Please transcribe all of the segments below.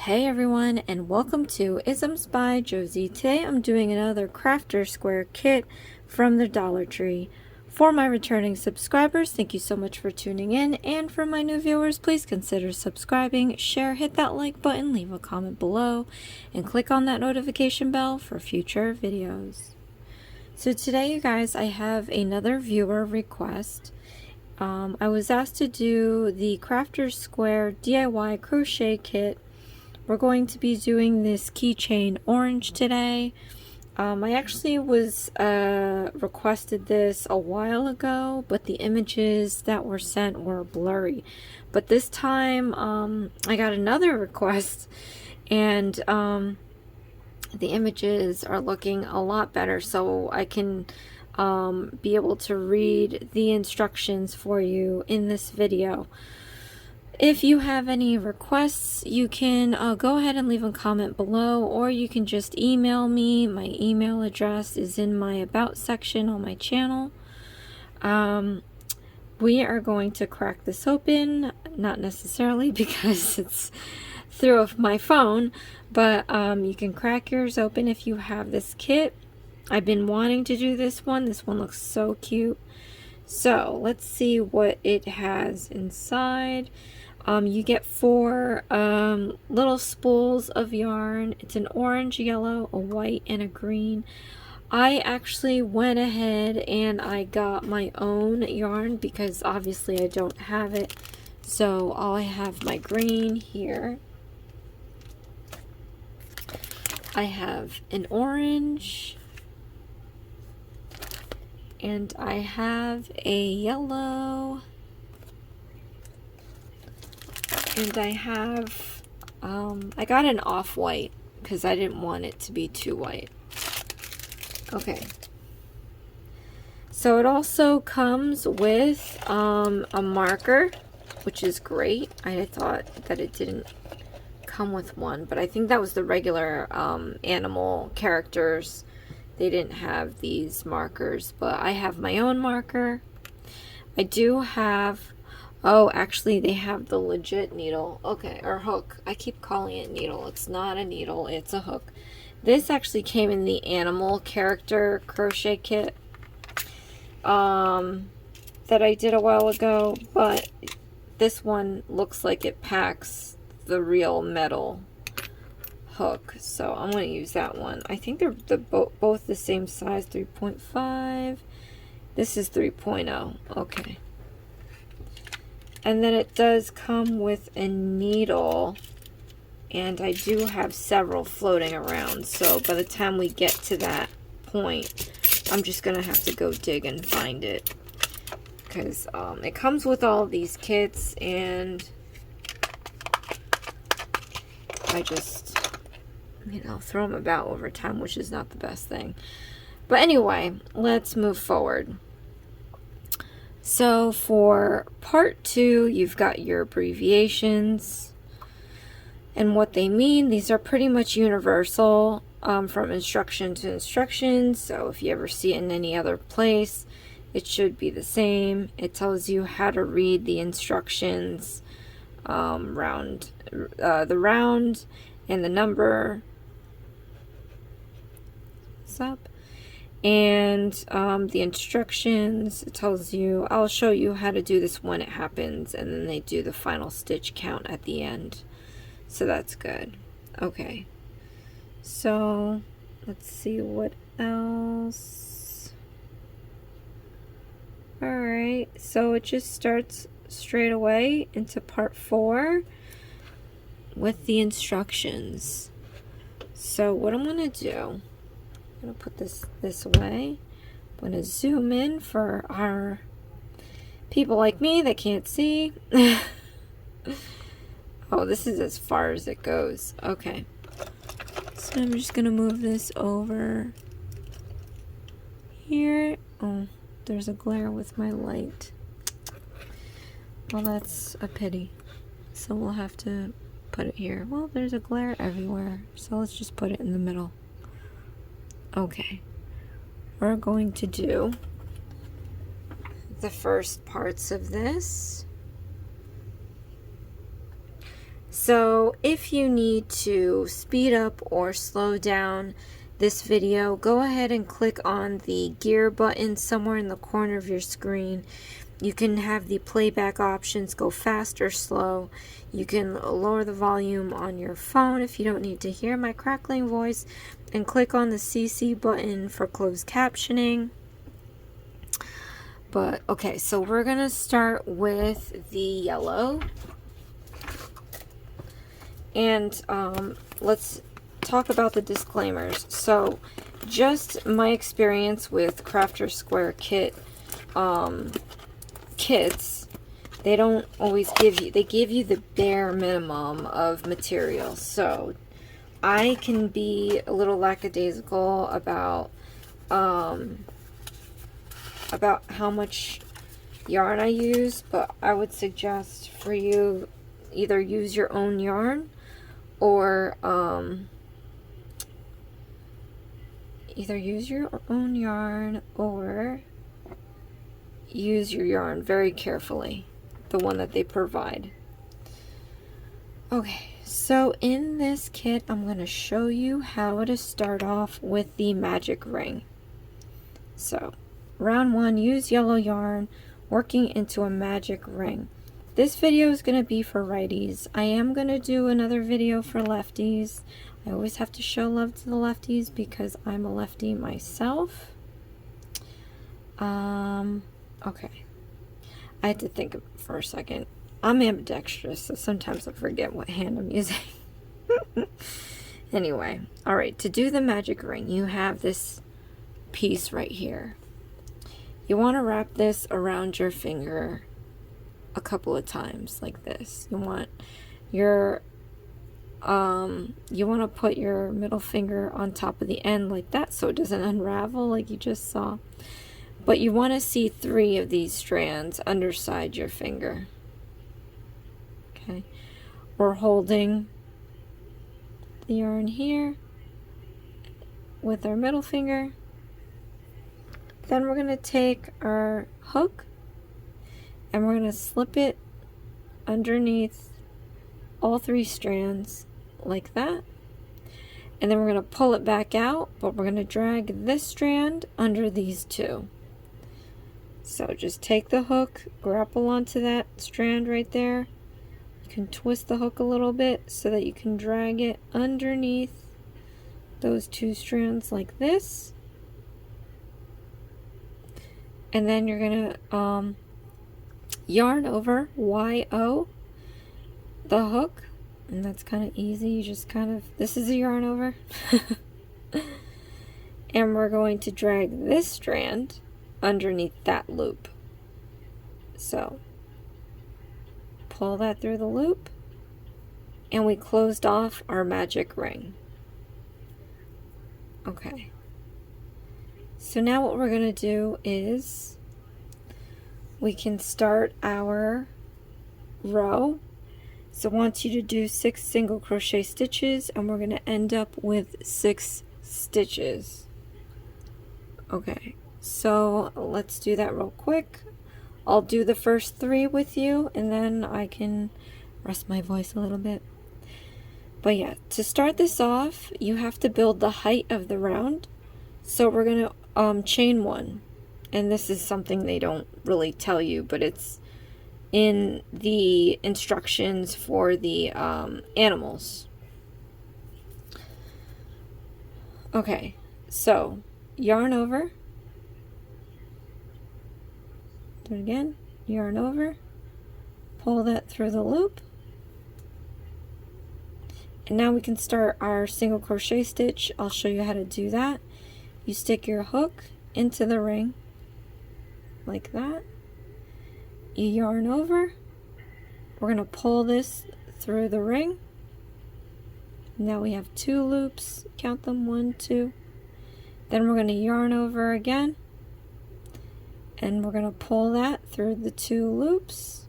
Hey everyone, and welcome to Isms by Josie. Today I'm doing another crafter square kit from the Dollar Tree. For my returning subscribers, thank you so much for tuning in, and for my new viewers, please consider subscribing, share, hit that like button, leave a comment below, and click on that notification bell for future videos. So today, you guys, I have another viewer request. I was asked to do the crafter square DIY crochet kit. We're going to be doing this keychain orange today. I actually was requested this a while ago, but the images that were sent were blurry. But this time I got another request, and the images are looking a lot better, so I can be able to read the instructions for you in this video. If you have any requests, you can go ahead and leave a comment below, or you can just email me. My email address is in my About section on my channel. We are going to crack this open, not necessarily because it's through my phone, but you can crack yours open if you have this kit. I've been wanting to do this one. This one looks so cute. So let's see what it has inside. You get 4 little spools of yarn. It's an orange, yellow, a white, and a green. I actually went ahead and I got my own yarn because obviously I don't have it. So I have my green here. I have an orange. And I have a yellow. And I have, I got an off-white because I didn't want it to be too white. Okay. So it also comes with a marker, which is great. I thought that it didn't come with one, but I think that was the regular animal characters. They didn't have these markers, but I have my own marker. I do have... Oh, actually, they have the legit needle. Okay, or hook. I keep calling it needle. It's not a needle, it's a hook. This actually came in the animal character crochet kit that I did a while ago, but this one looks like it packs the real metal hook, so I'm going to use that one. I think they're both the same size, 3.5. This is 3.0. Okay. And then it does come with a needle, and I do have several floating around, so by the time we get to that point, I'm just going to have to go dig and find it, because it comes with all of these kits, and I just, you know, throw them about over time, which is not the best thing. But anyway, let's move forward. So for part 2, you've got your abbreviations and what they mean. These are pretty much universal from instruction to instruction. So if you ever see it in any other place, it should be the same. It tells you how to read the instructions, the round and the number. What's up? And the instructions, it tells you, I'll show you how to do this when it happens, and then they do the final stitch count at the end, so that's good. Okay, so let's see what else. Alright, so it just starts straight away into part 4 with the instructions. So what I'm going to do, I'm going to put this away. I'm going to zoom in for our people like me that can't see. Oh, this is as far as it goes. Okay. So I'm just going to move this over here. Oh, there's a glare with my light. Well, that's a pity. So we'll have to put it here. Well, there's a glare everywhere. So let's just put it in the middle. Okay, we're going to do the first parts of this. So if you need to speed up or slow down this video, go ahead and click on the gear button somewhere in the corner of your screen. You can have the playback options go fast or slow. You can lower the volume on your phone if you don't need to hear my crackling voice, and click on the CC button for closed captioning. But okay, so we're gonna start with the yellow, and let's talk about the disclaimers. So just my experience with Crafter Square kit kits, they don't always give you, they give you the bare minimum of material. So I can be a little lackadaisical about how much yarn I use, but I would suggest for you either use your own yarn or use your yarn very carefully, the one that they provide. Okay, so in this kit I'm going to show you how to start off with the magic ring. So round 1, use yellow yarn working into a magic ring. This video is going to be for righties. I am going to do another video for lefties. I always have to show love to the lefties because I'm a lefty myself. Okay. I had to think for a second. I'm ambidextrous, so sometimes I forget what hand I'm using. Anyway, alright, to do the magic ring, you have this piece right here. You want to wrap this around your finger a couple of times like this. You want your you want to put your middle finger on top of the end like that so it doesn't unravel like you just saw. But you want to see 3 of these strands underside your finger. Okay, we're holding the yarn here with our middle finger. Then we're going to take our hook and we're going to slip it underneath all 3 strands like that. And then we're going to pull it back out, but we're going to drag this strand under these 2. So just take the hook, grapple onto that strand right there. You can twist the hook a little bit so that you can drag it underneath those 2 strands like this. And then you're going to yarn over YO the hook, and that's kind of easy. You just kind of, this is a yarn over. And we're going to drag this strand underneath that loop. So pull that through the loop, and we closed off our magic ring. Okay, so now what we're going to do is we can start our row. So I want you to do 6 single crochet stitches, and we're going to end up with 6 stitches. Okay, so let's do that real quick. I'll do the first 3 with you, and then I can rest my voice a little bit. But yeah, to start this off, you have to build the height of the round. So we're going to chain 1. And this is something they don't really tell you, but it's in the instructions for the animals. Okay, so yarn over. Do it again. Yarn over. Pull that through the loop. And now we can start our single crochet stitch. I'll show you how to do that. You stick your hook into the ring like that. You yarn over. We're going to pull this through the ring. Now we have 2 loops. Count them, 1, 2. Then we're going to yarn over again. And we're going to pull that through the 2 loops.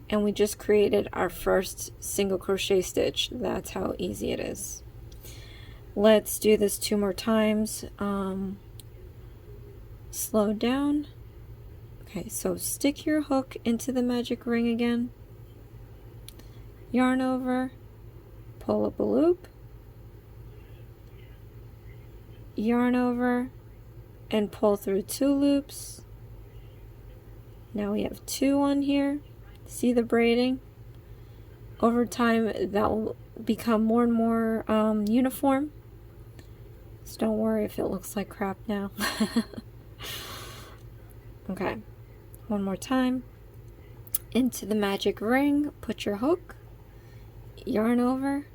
And we just created our first single crochet stitch. That's how easy it is. Let's do this 2 more times. Slow down. Okay, so stick your hook into the magic ring again, yarn over, pull up a loop, yarn over, and pull through 2 loops. Now we have 2 on here. See the braiding? Over time that will become more and more uniform. So don't worry if it looks like crap now. Okay, one more time. Into the magic ring, put your hook, yarn over,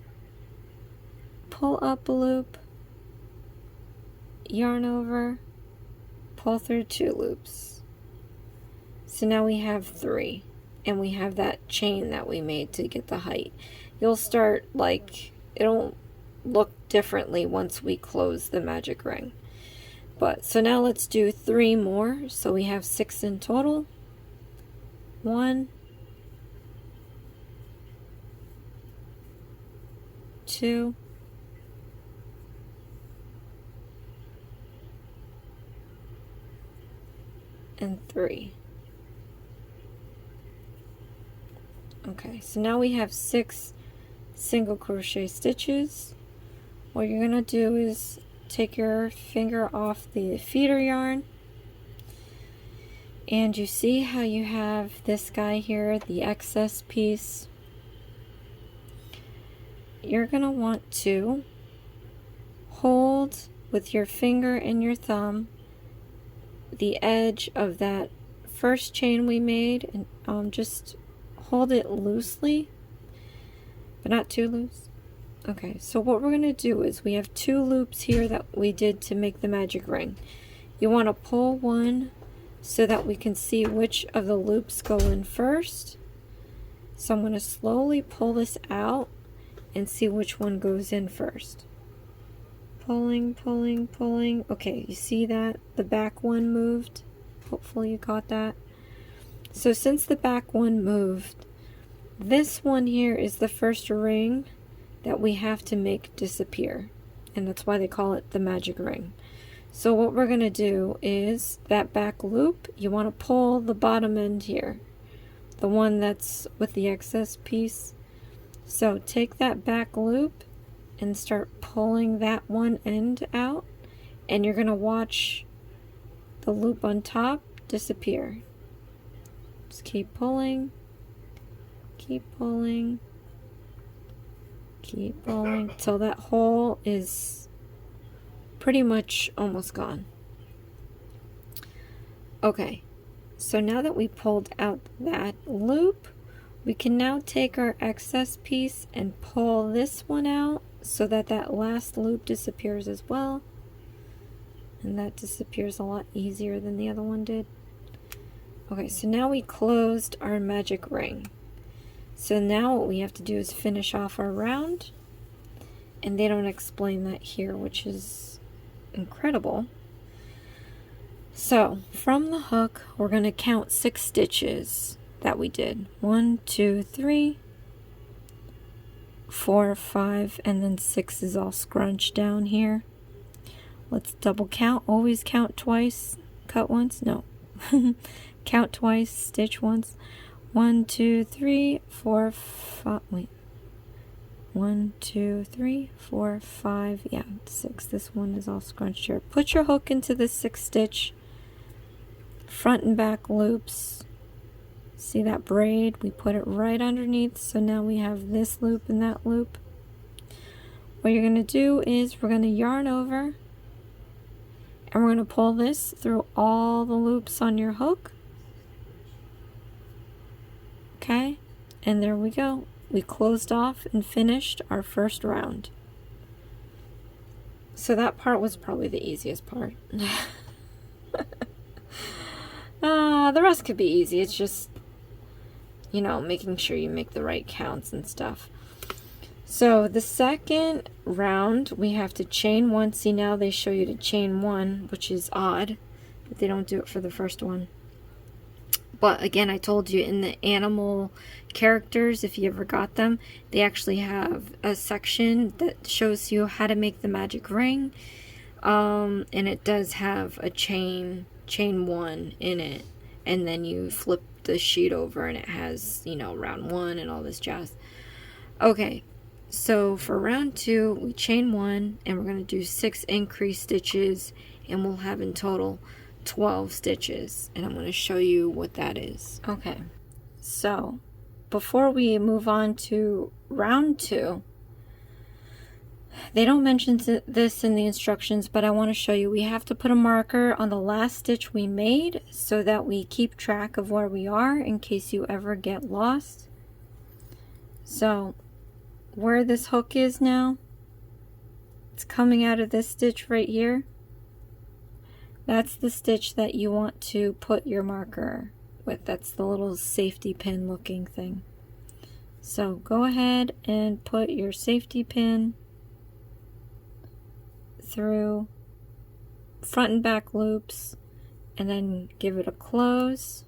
pull up a loop, yarn over, pull through 2 loops. So now we have 3, and we have that chain that we made to get the height. You'll start, like, it'll look differently once we close the magic ring. But so now let's do 3 more, so we have 6 in total. 1, 2, and 3. Okay, so now we have 6 single crochet stitches. What you're gonna do is take your finger off the feeder yarn, and you see how you have this guy here, the excess piece. You're gonna want to hold with your finger and your thumb the edge of that first chain we made, and just hold it loosely, but not too loose. Okay, so what we're going to do is we have 2 loops here that we did to make the magic ring. You want to pull one so that we can see which of the loops go in first. So I'm going to slowly pull this out and see which one goes in first. Pulling, pulling, pulling. Okay, you see that? The back one moved. Hopefully you caught that. So since the back one moved, this one here is the first ring that we have to make disappear, and that's why they call it the magic ring. So what we're going to do is that back loop, you want to pull the bottom end here, the one that's with the excess piece. So take that back loop and start pulling that one end out, and you're going to watch the loop on top disappear. Just keep pulling, keep pulling, keep pulling till that hole is pretty much almost gone. Okay, so now that we pulled out that loop, we can now take our excess piece and pull this one out so that that last loop disappears as well. And that disappears a lot easier than the other one did. Okay, so now we closed our magic ring. So now what we have to do is finish off our round, and they don't explain that here, which is incredible. So from the hook, we're going to count 6 stitches that we did. 1, 2, 3, 4, 5, and then 6 is all scrunched down here. Let's double count. Always count twice, cut once. No. Count twice, stitch once. 1, 2, 3, 4, 5. Wait. 1, 2, 3, 4, 5. Yeah, 6. This one is all scrunched here. Put your hook into the 6th stitch. Front and back loops. See that braid? We put it right underneath. So now we have this loop and that loop. What you're going to do is we're going to yarn over. And we're going to pull this through all the loops on your hook. Okay, and there we go. We closed off and finished our first round. So that part was probably the easiest part. The rest could be easy. It's just, you know, making sure you make the right counts and stuff. So the second round, we have to chain 1. See, now they show you to chain 1, which is odd, but they don't do it for the first one. But again, I told you in the animal characters, if you ever got them, they actually have a section that shows you how to make the magic ring. And it does have a chain 1 in it. and then you flip the sheet over and it has, you know, round 1 and all this jazz. Okay, so for round 2, we chain 1 and we're going to do 6 increase stitches, and we'll have in total 12 stitches, and I'm going to show you what that is. Okay, so before we move on to round 2, they don't mention this in the instructions, but I want to show you. We have to put a marker on the last stitch we made so that we keep track of where we are in case you ever get lost. So where this hook is now, it's coming out of this stitch right here. That's the stitch that you want to put your marker with. That's the little safety pin looking thing. So go ahead and put your safety pin through front and back loops, and then give it a close,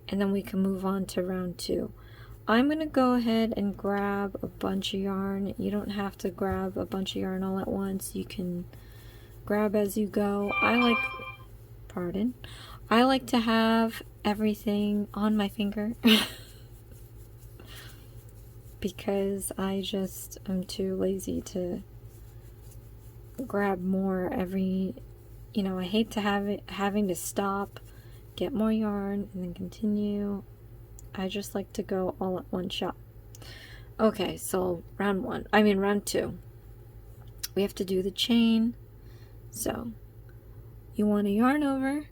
and then we can move on to round 2. I'm going to go ahead and grab a bunch of yarn. You don't have to grab a bunch of yarn all at once. You can grab as you go. I like to have everything on my finger because I'm too lazy to grab more every, you know, I hate to having to stop, get more yarn, and then continue. I just like to go all at one shot. Okay, so round 2, we have to do the chain. So you want to yarn over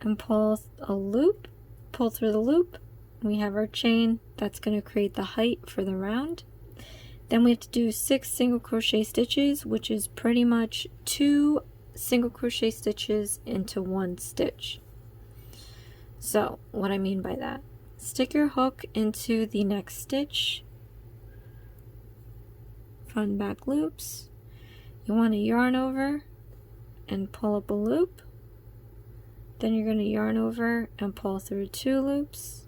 and pull a loop, pull through the loop. We have our chain. That's going to create the height for the round. Then we have to do 6 single crochet stitches, which is pretty much 2 single crochet stitches into 1 stitch. So what I mean by that, stick your hook into the next stitch, front and back loops. You want to yarn over and pull up a loop. Then you're going to yarn over and pull through 2 loops.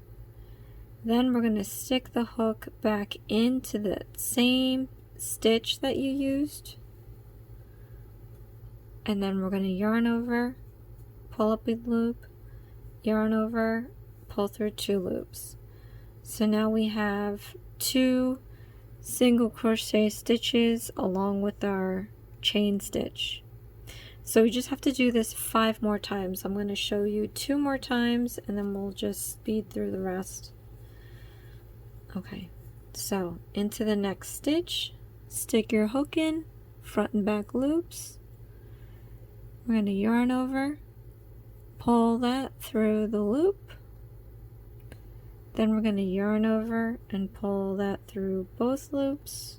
Then we're going to stick the hook back into the same stitch that you used. And then we're going to yarn over, pull up a loop, yarn over, pull through 2 loops. So now we have 2 single crochet stitches along with our chain stitch. So we just have to do this 5 more times. I'm going to show you 2 more times and then we'll just speed through the rest. Okay, so into the next stitch, stick your hook in, front and back loops. We're going to yarn over, pull that through the loop. Then we're going to yarn over and pull that through both loops.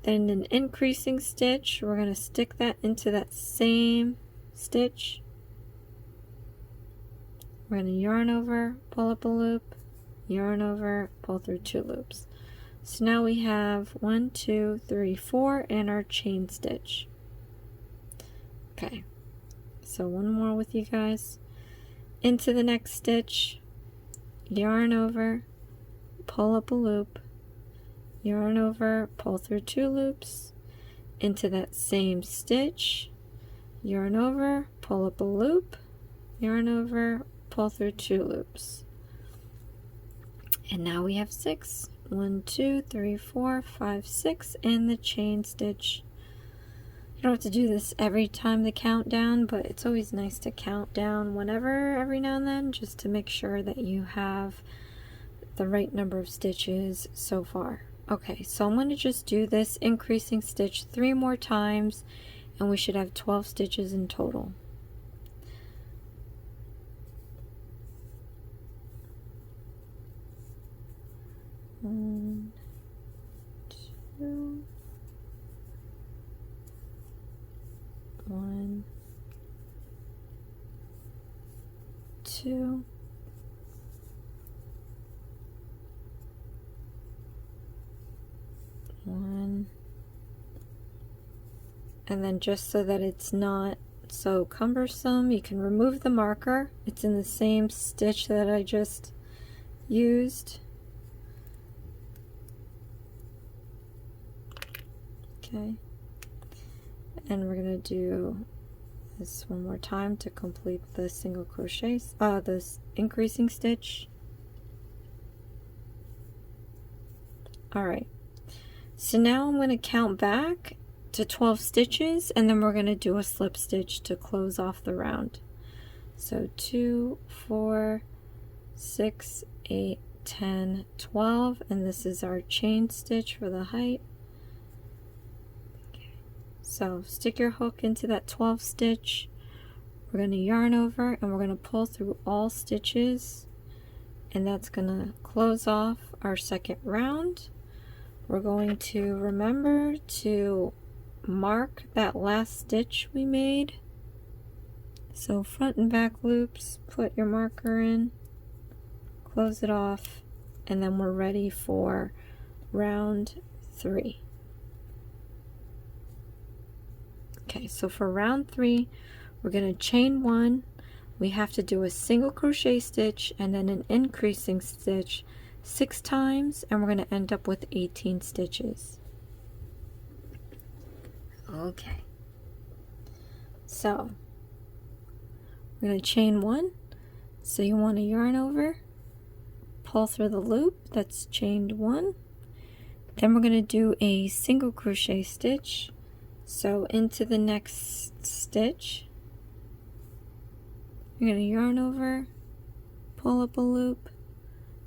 Then an increasing stitch, we're going to stick that into that same stitch. We're going to yarn over, pull up a loop, yarn over, pull through 2 loops. So now we have 1, 2, 3, 4 and our chain stitch. Okay, so one more with you guys. Into the next stitch, yarn over, pull up a loop, yarn over, pull through 2 loops, into that same stitch, yarn over, pull up a loop, yarn over, pull through 2 loops. And now we have 6. 1, 2, 3, 4, 5, 6, and the chain stitch. You don't have to do this every time the countdown, but it's always nice to count down whenever, every now and then, just to make sure that you have the right number of stitches so far. Okay, so I'm going to just do this increasing stitch 3 more times, and we should have 12 stitches in total. One, 2, 1, 2, 1, and then just so that it's not so cumbersome, you can remove the marker. It's in the same stitch that I just used. Okay, and we're going to do this one more time to complete the single crochet, this increasing stitch. Alright, so now I'm going to count back to 12 stitches, and then we're going to do a slip stitch to close off the round. So 2, 4, 6, 8, 10, 12, and this is our chain stitch for the height. Okay. So stick your hook into that 12 stitch. We're going to yarn over and we're going to pull through all stitches, and that's going to close off our second round. We're going to remember to mark that last stitch we made. So front and back loops, put your marker in, close it off, and then we're ready for round 3. Okay, so for round 3, we're going to chain 1. We have to do a single crochet stitch and then an increasing stitch 6 times, and we're going to end up with 18 stitches. Okay, so we're going to chain 1. So you want to yarn over, pull through the loop that's chained 1. Then we're going to do a single crochet stitch. So into the next stitch, you're going to yarn over, pull up a loop,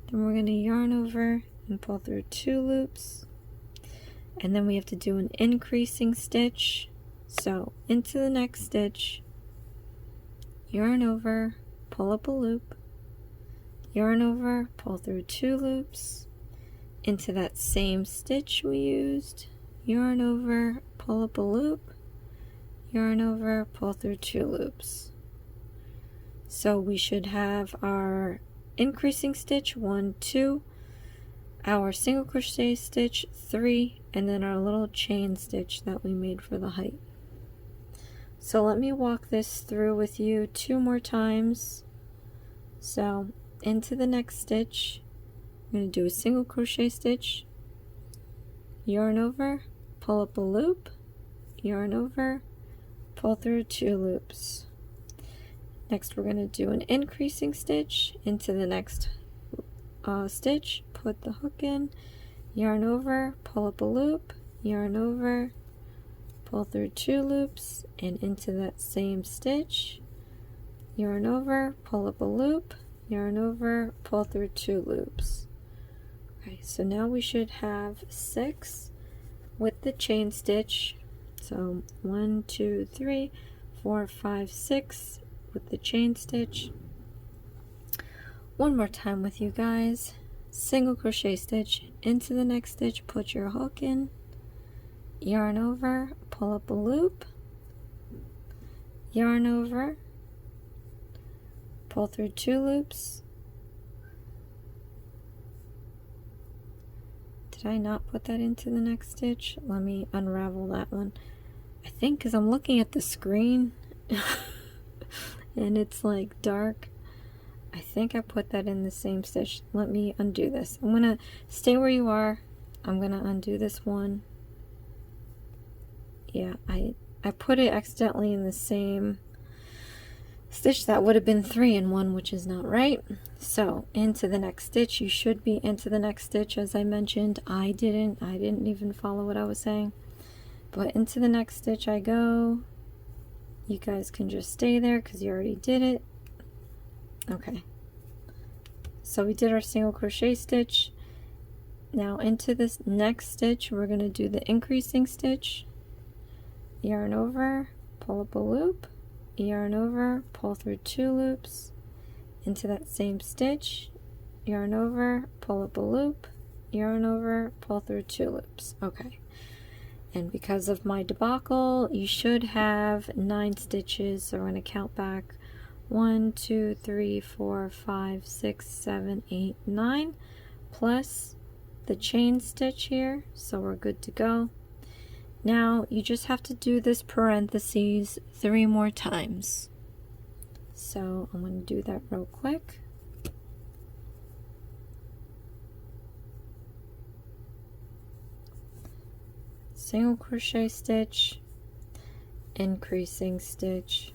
then we're going to yarn over and pull through 2 loops, and then we have to do an increasing stitch. So into the next stitch, yarn over, pull up a loop, yarn over, pull through 2 loops, into that same stitch we used, yarn over, pull up a loop, yarn over, pull through 2 loops. So we should have our increasing stitch 1, 2, our single crochet stitch 3, and then our little chain stitch that we made for the height. So let me walk this through with you 2 more times. So into the next stitch, I'm going to do a single crochet stitch, yarn over, pull up a loop, yarn over, pull through 2 loops. Next we're going to do an increasing stitch into the next stitch, put the hook in, yarn over, pull up a loop, yarn over, pull through 2 loops, and into that same stitch, yarn over, pull up a loop, yarn over, pull through 2 loops. Okay, so now we should have 6 with the chain stitch. So 1, 2, 3, 4, 5, 6 with the chain stitch. One more time with you guys. Single crochet stitch into the next stitch, put your hook in, yarn over, pull up a loop, yarn over, pull through 2 loops. Did I not put that into the next stitch? Let me unravel that one. I think because I'm looking at the screen and it's like dark. I think I put that in the same stitch. Let me undo this. I'm gonna stay where you are. I'm gonna undo this one. Yeah, I put it accidentally in the same stitch. That would have been 3 in 1, which is not right. So into the next stitch, you should be into the next stitch. As I mentioned, I didn't even follow what I was saying, but into the next stitch I go. You guys can just stay there because you already did it. Okay, so we did our single crochet stitch. Now into this next stitch we're going to do the increasing stitch, yarn over, pull up a loop, yarn over, pull through 2 loops, into that same stitch, yarn over, pull up a loop, yarn over, pull through 2 loops. Okay, and because of my debacle you should have 9 stitches, so we're going to count back 1, 2, 3, 4, 5, 6, 7, 8, 9 plus the chain stitch here, so we're good to go. Now you just have to do this parentheses 3 more times. So I'm going to do that real quick. Single crochet stitch, increasing stitch,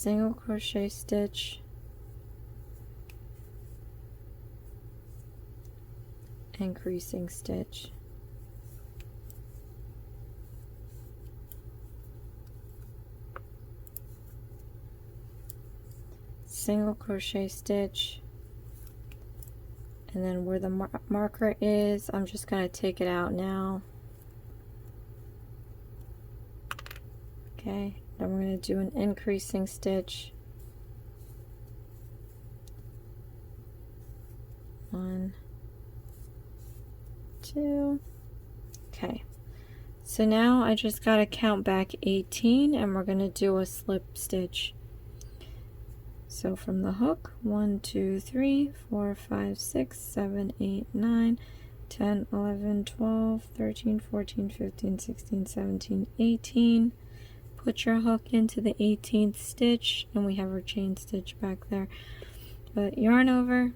single crochet stitch, increasing stitch, single crochet stitch, and then where the marker is, I'm just going to take it out now. Okay, then we're going to do an increasing stitch, 1, 2. Okay, so now I just got to count back 18 and we're going to do a slip stitch. So from the hook, 1, 2, 3, 4, 5, 6, 7, 8, 9, 10, 11, 12, 13, 14, 15, 16, 17, 18. Put your hook into the 18th stitch, and we have our chain stitch back there. But yarn over,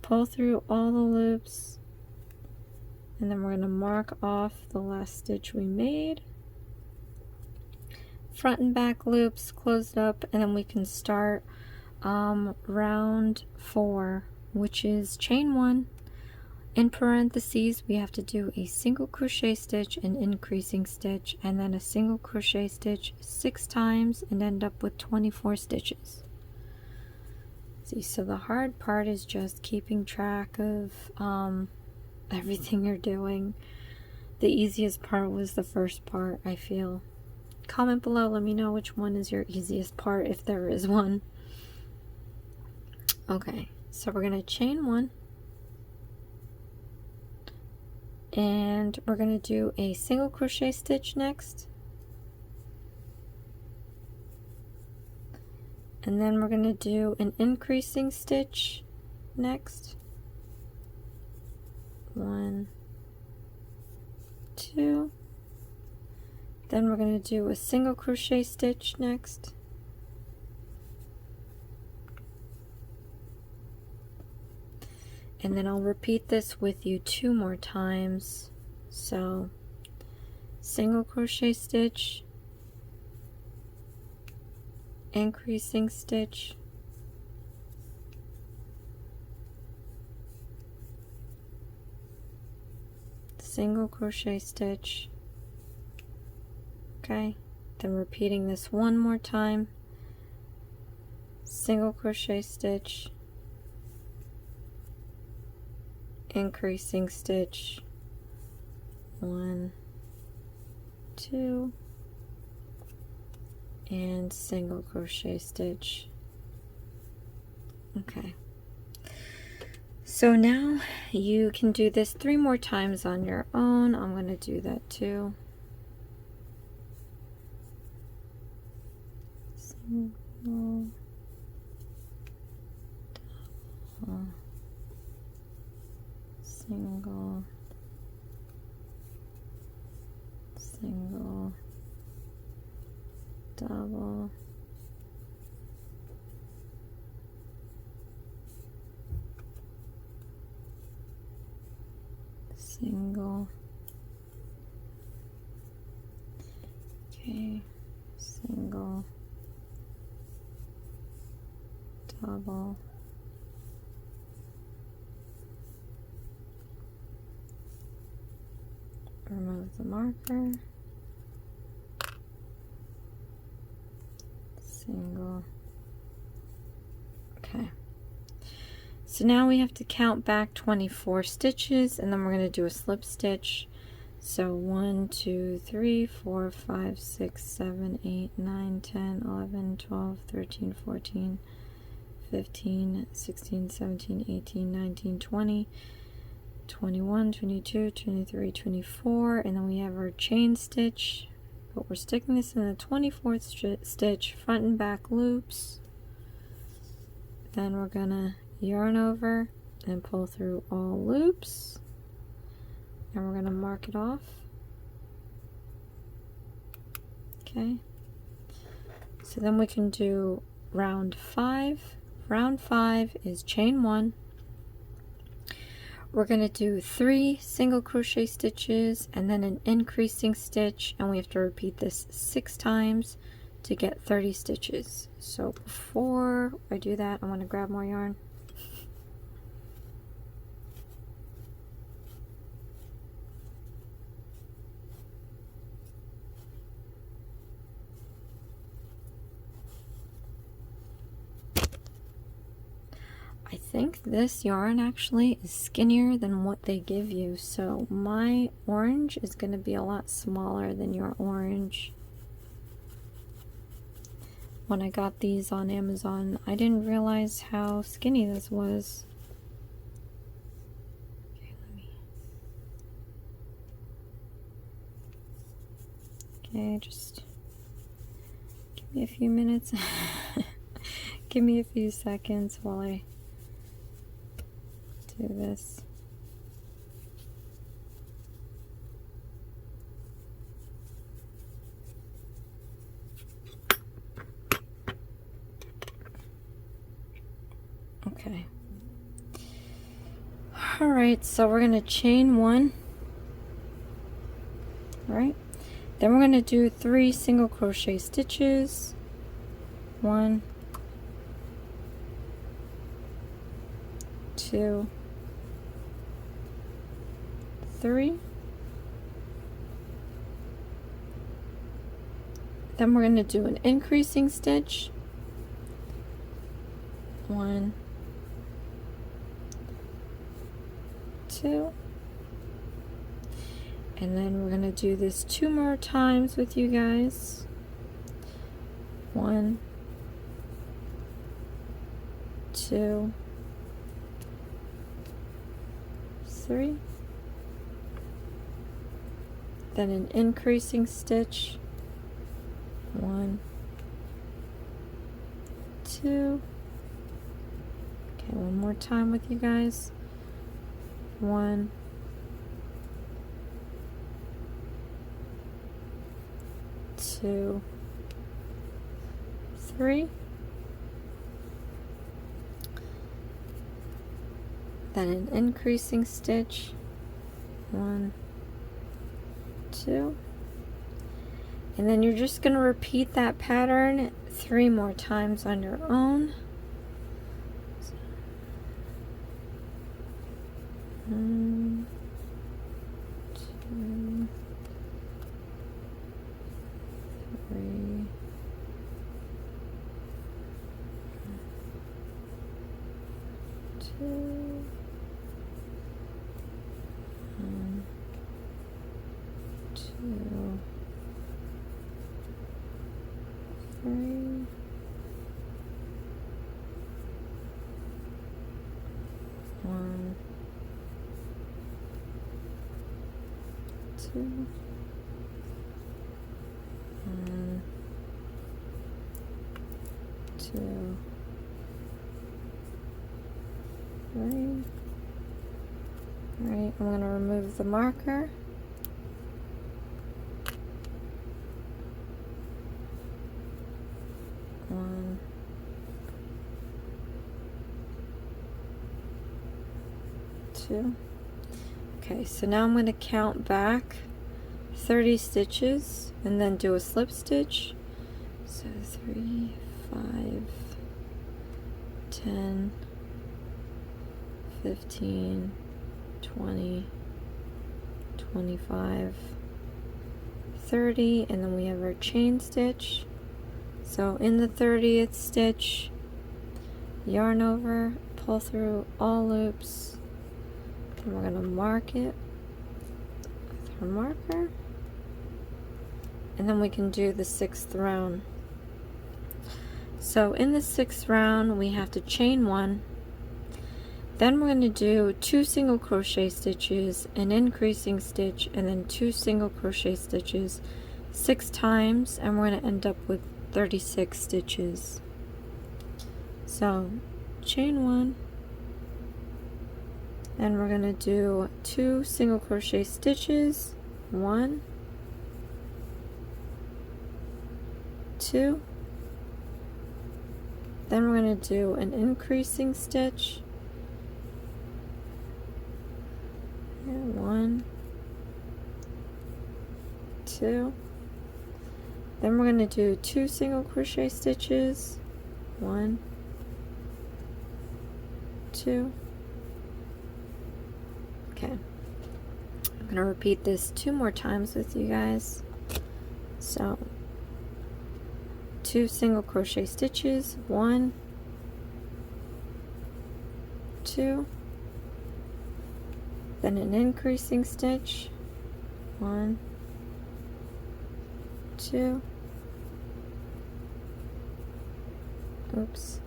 pull through all the loops, and then we're going to mark off the last stitch we made. Front and back loops, close it up, and then we can start round 4, which is chain 1. In parentheses, we have to do a single crochet stitch, an increasing stitch, and then a single crochet stitch 6 times and end up with 24 stitches. See, so the hard part is just keeping track of everything you're doing. The easiest part was the first part, I feel. Comment below, let me know which one is your easiest part, if there is one. Okay, so we're going to chain 1. And we're going to do a single crochet stitch next, and then we're going to do an increasing stitch next, 1, 2, then we're going to do a single crochet stitch next, and then I'll repeat this with you 2 more times. So single crochet stitch, increasing stitch, single crochet stitch. Okay, then repeating this 1 more time, single crochet stitch, increasing stitch, 1, 2, and single crochet stitch. Okay, so now you can do this 3 more times on your own. I'm going to do that too. Single, double, single, single, double, single, okay, single, double, remove the marker, single. Okay, so now we have to count back 24 stitches, and then we're going to do a slip stitch. So 1, 2, 3, 4, 5, 6, 7, 8, 9, 10, 11, 12, 13, 14, 15, 16, 17, 18, 19, 20, 21, 22, 23, 24, and then we have our chain stitch, but we're sticking this in the 24th stitch, front and back loops. Then we're gonna yarn over and pull through all loops, and we're gonna mark it off. Okay, so then we can do round 5. Round 5 is chain 1. We're going to do 3 single crochet stitches and then an increasing stitch, and we have to repeat this 6 times to get 30 stitches. So before I do that, I want to grab more yarn. I think this yarn actually is skinnier than what they give you, so my orange is going to be a lot smaller than your orange. When I got these on Amazon, I didn't realize how skinny this was. Okay, just give me a few minutes. Give me a few seconds while I do this. Okay. Alright, so we're going to chain 1. Alright. Then we're going to do 3 single crochet stitches. 1, 2, 3. Then we're going to do an increasing stitch. 1, 2. And then we're going to do this 2 more times with you guys. 1, 2, 3. Then an increasing stitch. 1, 2. Okay, one more time with you guys. 1, 2, 3. Then an increasing stitch. 1, 2. And then you're just going to repeat that pattern 3 more times on your own. 1, 2, 3. 2, 1, 2, 3. 1, 2, 1, 2, 3. Alright, I'm going to remove the marker. One, 2. Okay, so now I'm going to count back 30 stitches and then do a slip stitch. So 3, 5, 10, 15, 20, 25, 30, and then we have our chain stitch. So in the 30th stitch, yarn over, pull through all loops, and we're going to mark it with our marker, and then we can do the 6th round. So in the 6th round, we have to chain 1. Then we're going to do 2 single crochet stitches, an increasing stitch, and then 2 single crochet stitches 6 times, and we're going to end up with 36 stitches. So chain 1, and we're going to do 2 single crochet stitches, 1, 2. Then we're going to do an increasing stitch. 1, 2. Then we're going to do 2 single crochet stitches, 1, 2. Okay, I'm going to repeat this 2 more times with you guys. So 2 single crochet stitches, 1, 2, then an increasing stitch, 1, 2, oops,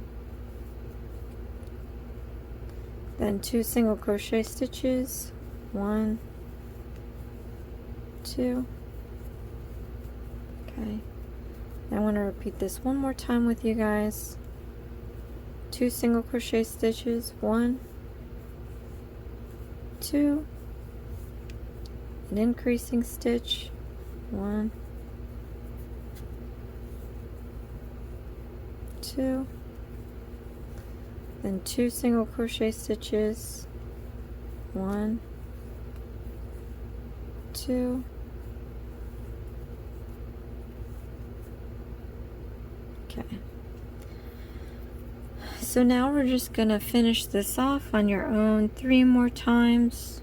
then 2 single crochet stitches, 1, 2. Okay, I want to repeat this one more time with you guys. 2 single crochet stitches, 1, 2, an increasing stitch, 1, 2, then 2 single crochet stitches, 1, 2, okay. So now we're just gonna finish this off on your own 3 more times.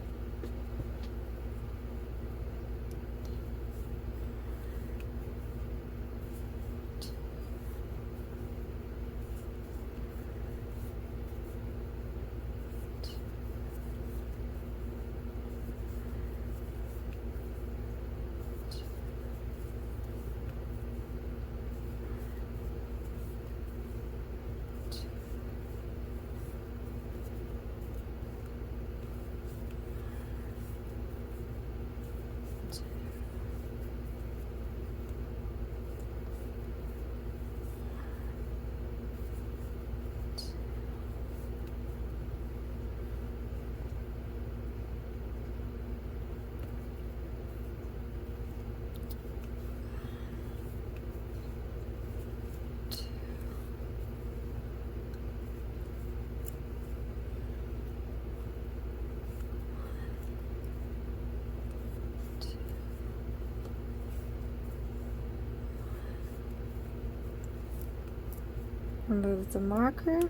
Remove the marker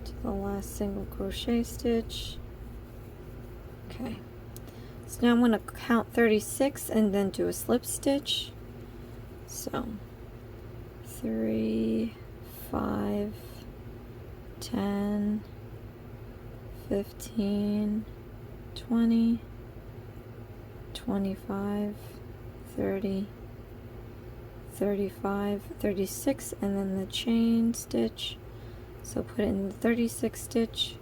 to the last single crochet stitch. Okay, so now I'm going to count 36 and then do a slip stitch. So 3, 5, 10, 15, 20, 25, 30, 35, 36, and then the chain stitch. So put it in the 36 stitch,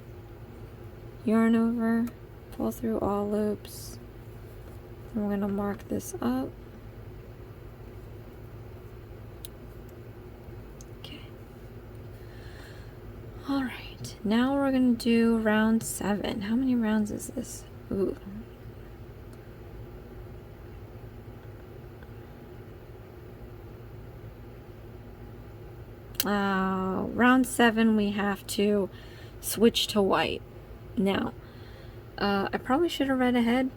yarn over, pull through all loops, and we're going to mark this up. Okay. Alright, now we're going to do round 7. How many rounds is this? Ooh. Round 7 we have to switch to white. Now, I probably should have read ahead,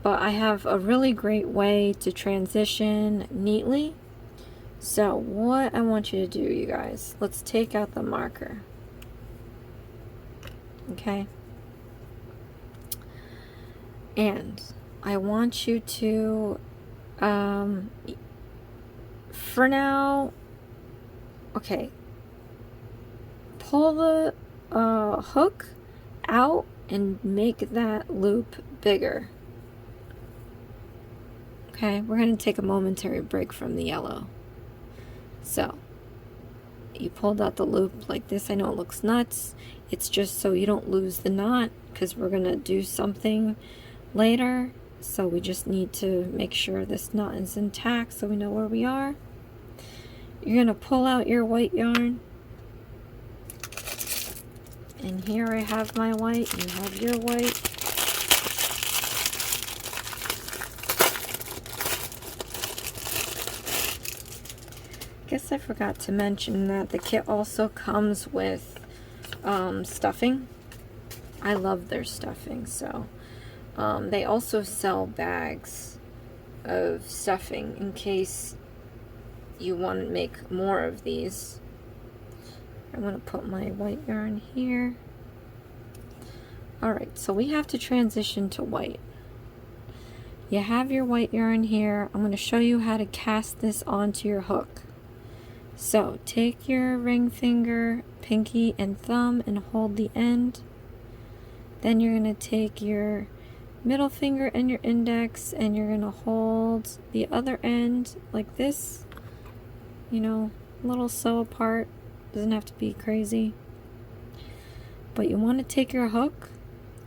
but I have a really great way to transition neatly. So what I want you to do, you guys, let's take out the marker. Okay? And I want you to, for now, okay, pull the hook out and make that loop bigger. Okay, we're going to take a momentary break from the yellow. So, you pulled out the loop like this. I know it looks nuts. It's just so you don't lose the knot, because we're going to do something later. So we just need to make sure this knot is intact so we know where we are. You're going to pull out your white yarn. And here I have my white, you have your white. Guess I forgot to mention that the kit also comes with stuffing. I love their stuffing, so they also sell bags of stuffing in case you want to make more of these. I'm going to put my white yarn here. Alright, so we have to transition to white. You have your white yarn here. I'm going to show you how to cast this onto your hook. So take your ring finger, pinky, and thumb and hold the end. Then you're going to take your middle finger and your index and you're going to hold the other end like this. You know, a little sew apart. Doesn't have to be crazy. But you want to take your hook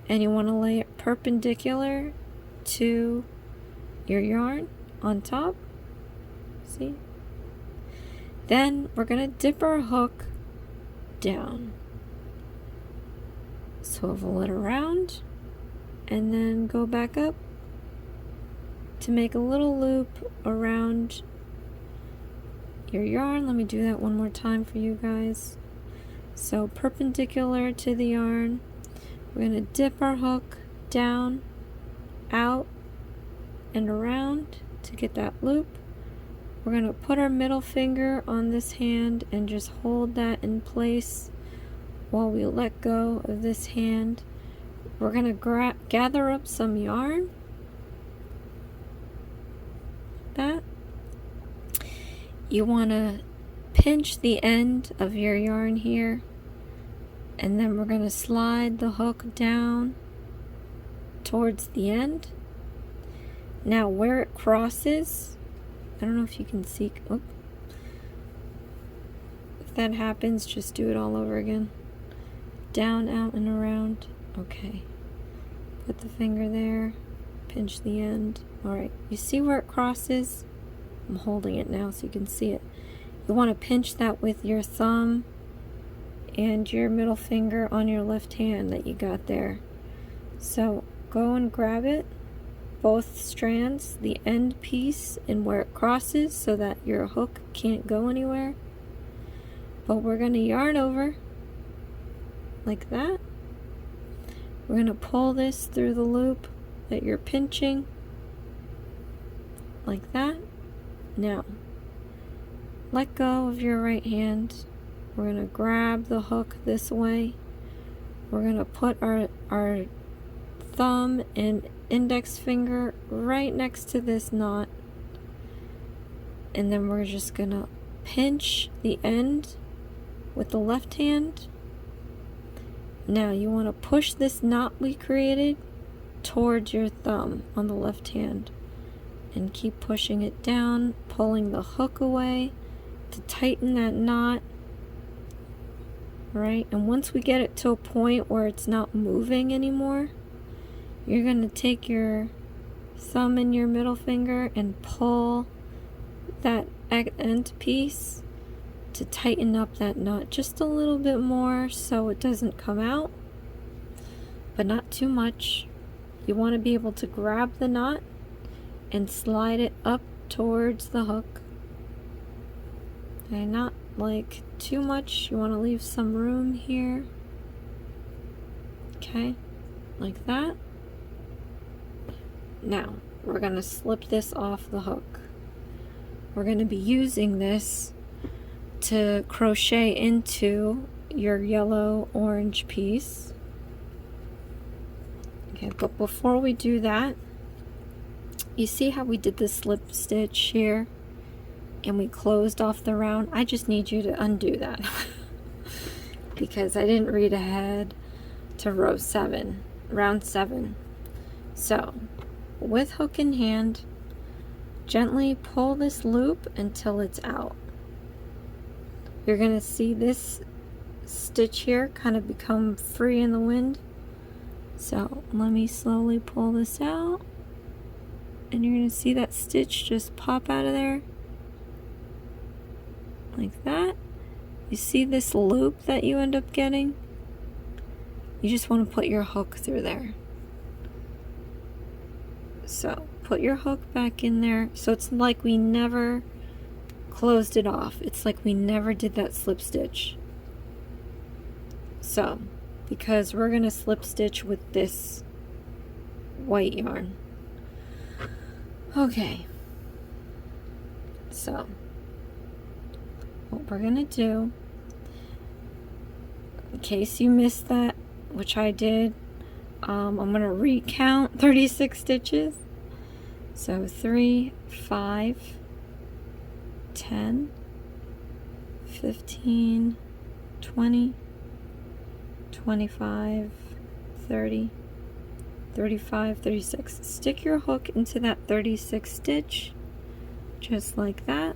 and you want to lay it perpendicular to your yarn on top. See? Then we're going to dip our hook down. Swivel it around and then go back up to make a little loop around your yarn. Let me do that one more time for you guys. So perpendicular to the yarn, we're going to dip our hook down, out, and around to get that loop. We're going to put our middle finger on this hand and just hold that in place while we let go of this hand. We're going to gather up some yarn. That. You want to pinch the end of your yarn here, and then we're going to slide the hook down towards the end. Now where it crosses, I don't know if you can see, oh, if that happens, just do it all over again. Down, out, and around. Okay. Put the finger there, pinch the end. Alright, you see where it crosses? I'm holding it now so you can see it. You want to pinch that with your thumb and your middle finger on your left hand that you got there. So go and grab it, both strands, the end piece and where it crosses so that your hook can't go anywhere. But we're going to yarn over like that. We're going to pull this through the loop that you're pinching like that. Now, let go of your right hand. We're going to grab the hook this way. We're going to put our thumb and index finger right next to this knot. And then we're just going to pinch the end with the left hand. Now you want to push this knot we created towards your thumb on the left hand. And keep pushing it down, pulling the hook away to tighten that knot. Right? And once we get it to a point where it's not moving anymore, you're going to take your thumb and your middle finger and pull that end piece to tighten up that knot just a little bit more so it doesn't come out, but not too much. You want to be able to grab the knot and slide it up towards the hook. Okay, not like too much. You want to leave some room here. Okay, like that. Now, we're going to slip this off the hook. We're going to be using this to crochet into your yellow-orange piece. Okay, but before we do that, you see how we did the slip stitch here and we closed off the round? I just need you to undo that because I didn't read ahead to round 7. So with hook in hand, gently pull this loop until it's out. You're going to see this stitch here kind of become free in the wind. So let me slowly pull this out. And you're going to see that stitch just pop out of there. Like that. You see this loop that you end up getting? You just want to put your hook through there. So put your hook back in there. So it's like we never closed it off. It's like we never did that slip stitch. So, because we're going to slip stitch with this white yarn. Okay, So what we're gonna do, in case you missed that, which I did, I'm gonna recount 36 stitches. So 3, 5, 10, 15, 20, 25, 30, 35, 36. Stick your hook into that 36 stitch, just like that.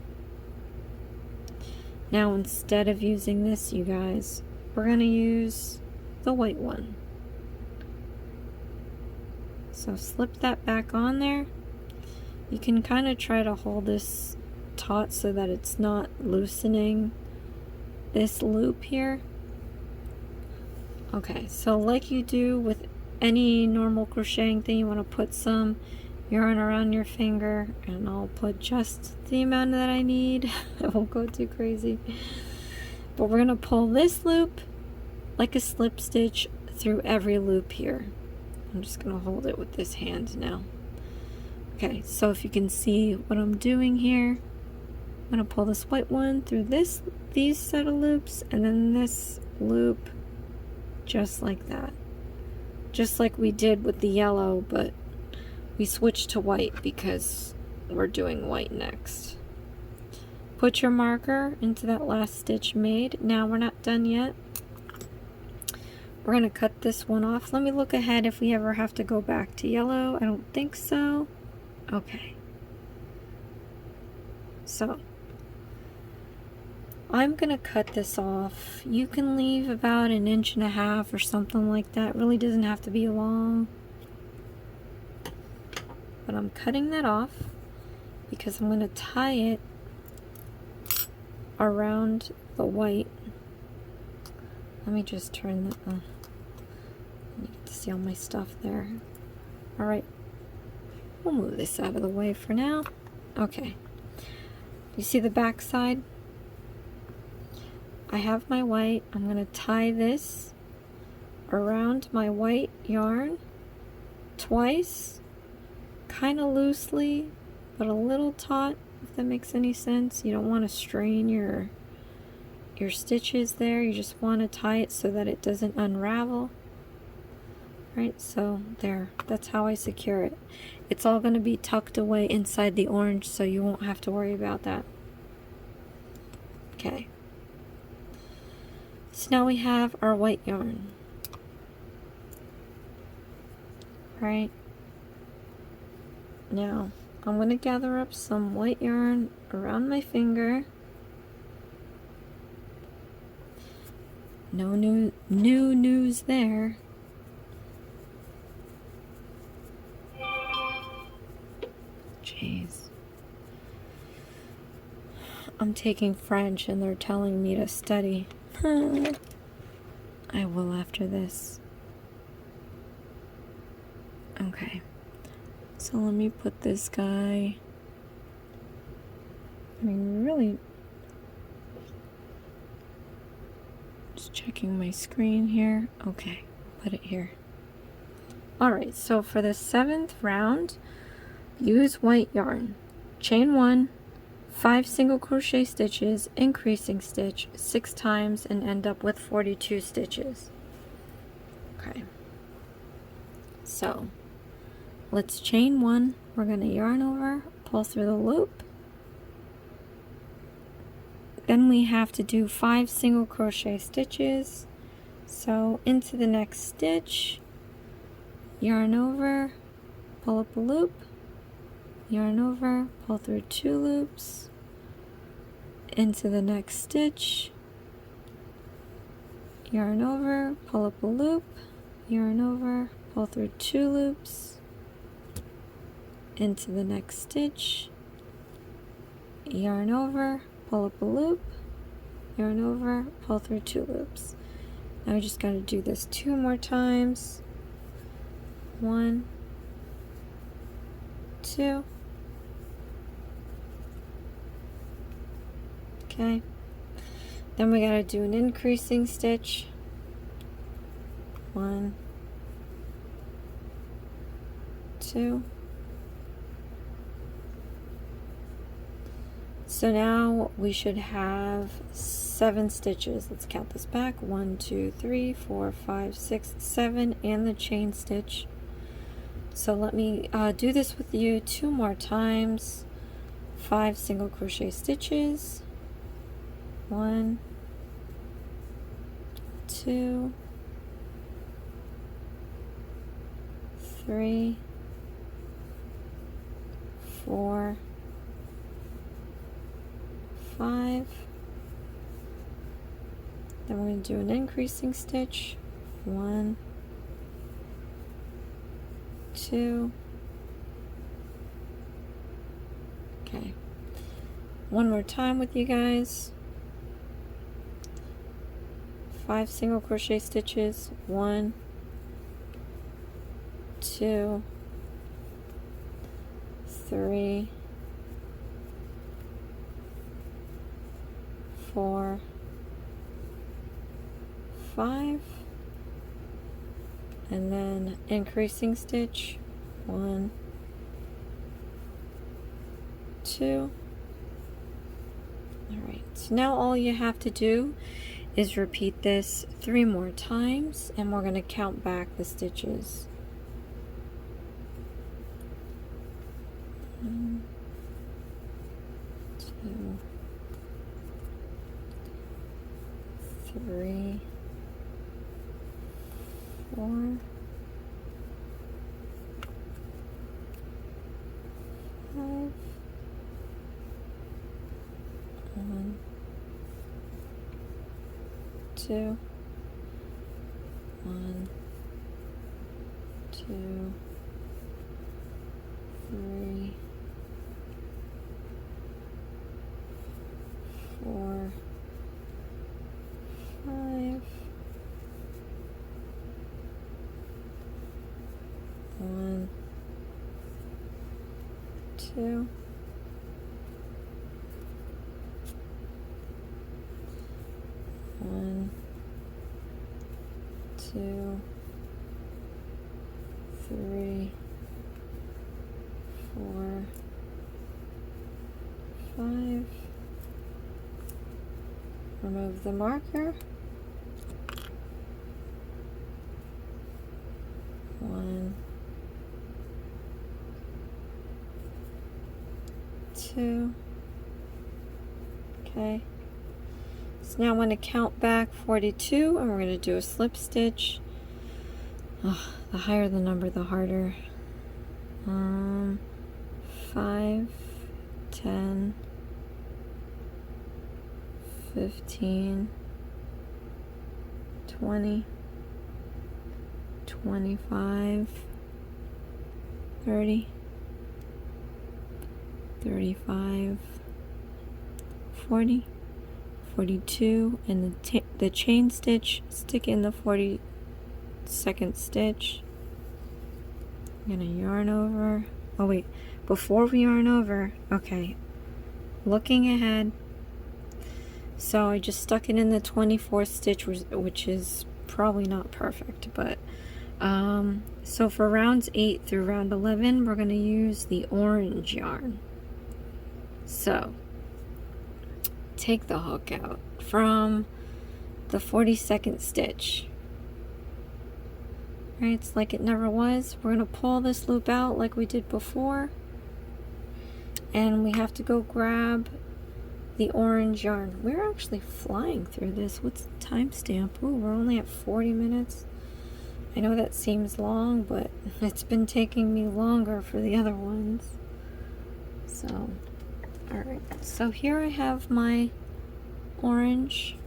Now instead of using this, you guys, we're going to use the white one. So slip that back on there. You can kind of try to hold this taut so that it's not loosening this loop here. Okay, so like you do with any normal crocheting thing, you want to put some yarn around your finger, and I'll put just the amount that I need. I won't go too crazy. But we're going to pull this loop like a slip stitch through every loop here. I'm just going to hold it with this hand now. Okay, so if you can see what I'm doing here, I'm going to pull this white one through these set of loops, and then this loop just like that. Just like we did with the yellow, but we switched to white because we're doing white next. Put your marker into that last stitch made. Now we're not done yet. We're going to cut this one off. Let me look ahead if we ever have to go back to yellow. I don't think so. Okay. So I'm going to cut this off. You can leave about 1.5 inches or something like that. It really doesn't have to be long. But I'm cutting that off because I'm going to tie it around the white. Let me just turn that on. You get to see all my stuff there. Alright. We'll move this out of the way for now. Okay. You see the back side? I have my white. I'm going to tie this around my white yarn twice, kind of loosely, but a little taut, if that makes any sense. You don't want to strain your stitches there. You just want to tie it so that it doesn't unravel. Right, so there, that's how I secure it. It's all going to be tucked away inside the orange, so you won't have to worry about that. Okay. So now we have our white yarn. Right. Now, I'm going to gather up some white yarn around my finger. No new news there. Jeez. I'm taking French and they're telling me to study. I will after this. Okay. So let me put this guy. I mean, really. Just checking my screen here. Okay, put it here. Alright, so for the 7th round, use white yarn. Chain 1, 5 single crochet stitches, increasing stitch 6 times, and end up with 42 stitches. Okay. So, let's chain 1. We're going to yarn over, pull through the loop. Then we have to do 5 single crochet stitches. So, into the next stitch, yarn over, pull up a loop, yarn over, pull through 2 loops, into the next stitch, yarn over, pull up a loop, yarn over, pull through 2 loops, into the next stitch, yarn over, pull up a loop, yarn over, pull through 2 loops. Now we just got to do this 2 more times. 1, 2. Okay. Then we got to do an increasing stitch. 1, 2. So now we should have 7 stitches. Let's count this back. 1, 2, 3, 4, 5, 6, 7, and the chain stitch. So let me do this with you 2 more times. 5 single crochet stitches. 1, 2, 3, 4, 5. Then we're going to do an increasing stitch. 1, 2. Okay. One more time with you guys. 5 single crochet stitches. 1, 2, 3, 4, 5, and then increasing stitch. 1, 2. Alright, so now all you have to do is repeat this 3 more times, and we're going to count back the stitches. 1, 2, 3, 4, 5, 1, 2, 1, 2, 3, 4, 5, 1, 2, 1, 2, 3, 4, 5. Remove the marker. 1, 2. Okay. So now I'm going to count back 42, and we're going to do a slip stitch. Oh, the higher the number, the harder. 5, 10, 15, 20, 25, 30, 35, 40, 42, and the chain stitch, stick in the 42nd stitch. I'm gonna yarn over. Oh wait, before we yarn over, okay, looking ahead, so I just stuck it in the 24th stitch, which is probably not perfect, but so for rounds 8 through round 11, we're going to use the orange yarn. So take the hook out from the 42nd stitch. Right, it's like it never was. We're going to pull this loop out like we did before, and we have to go grab the orange yarn. We're actually flying through this. What's the timestamp? Ooh, we're only at 40 minutes. I know that seems long, but it's been taking me longer for the other ones. So, alright. So here I have my orange.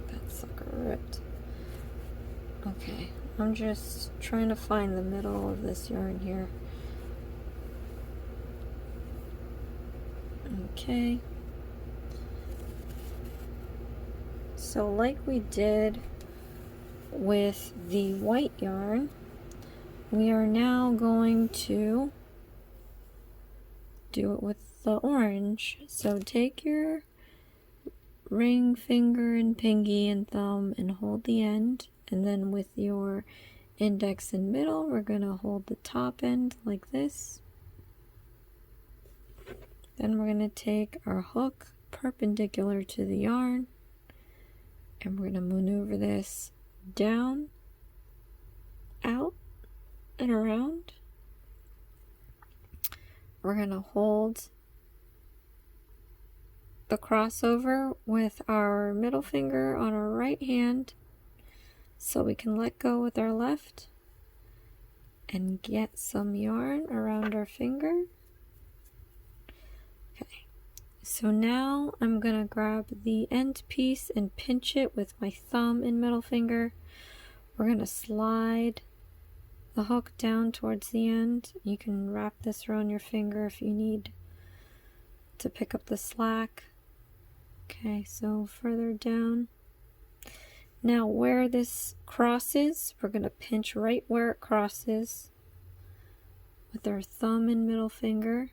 That sucker ripped. Okay, I'm just trying to find the middle of this yarn here. Okay. So like we did with the white yarn, we are now going to do it with the orange. So take your ring finger and pinky and thumb and hold the end, and then with your index and middle we're going to hold the top end like this. Then we're going to take our hook perpendicular to the yarn and we're going to maneuver this down, out, and around. We're going to hold the crossover with our middle finger on our right hand so we can let go with our left and get some yarn around our finger. Okay, so now I'm going to grab the end piece and pinch it with my thumb and middle finger. We're going to slide the hook down towards the end. You can wrap this around your finger if you need to pick up the slack. Okay, so further down. Now where this crosses, we're going to pinch right where it crosses with our thumb and middle finger.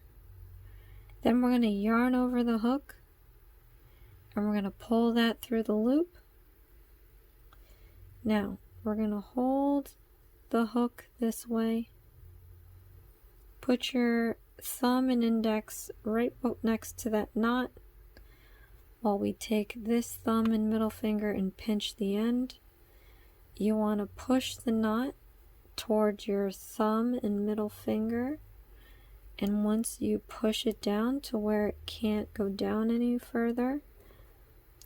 Then we're going to yarn over the hook and we're going to pull that through the loop. Now we're going to hold the hook this way. Put your thumb and index right next to that knot while we take this thumb and middle finger and pinch the end. You want to push the knot towards your thumb and middle finger, and once you push it down to where it can't go down any further,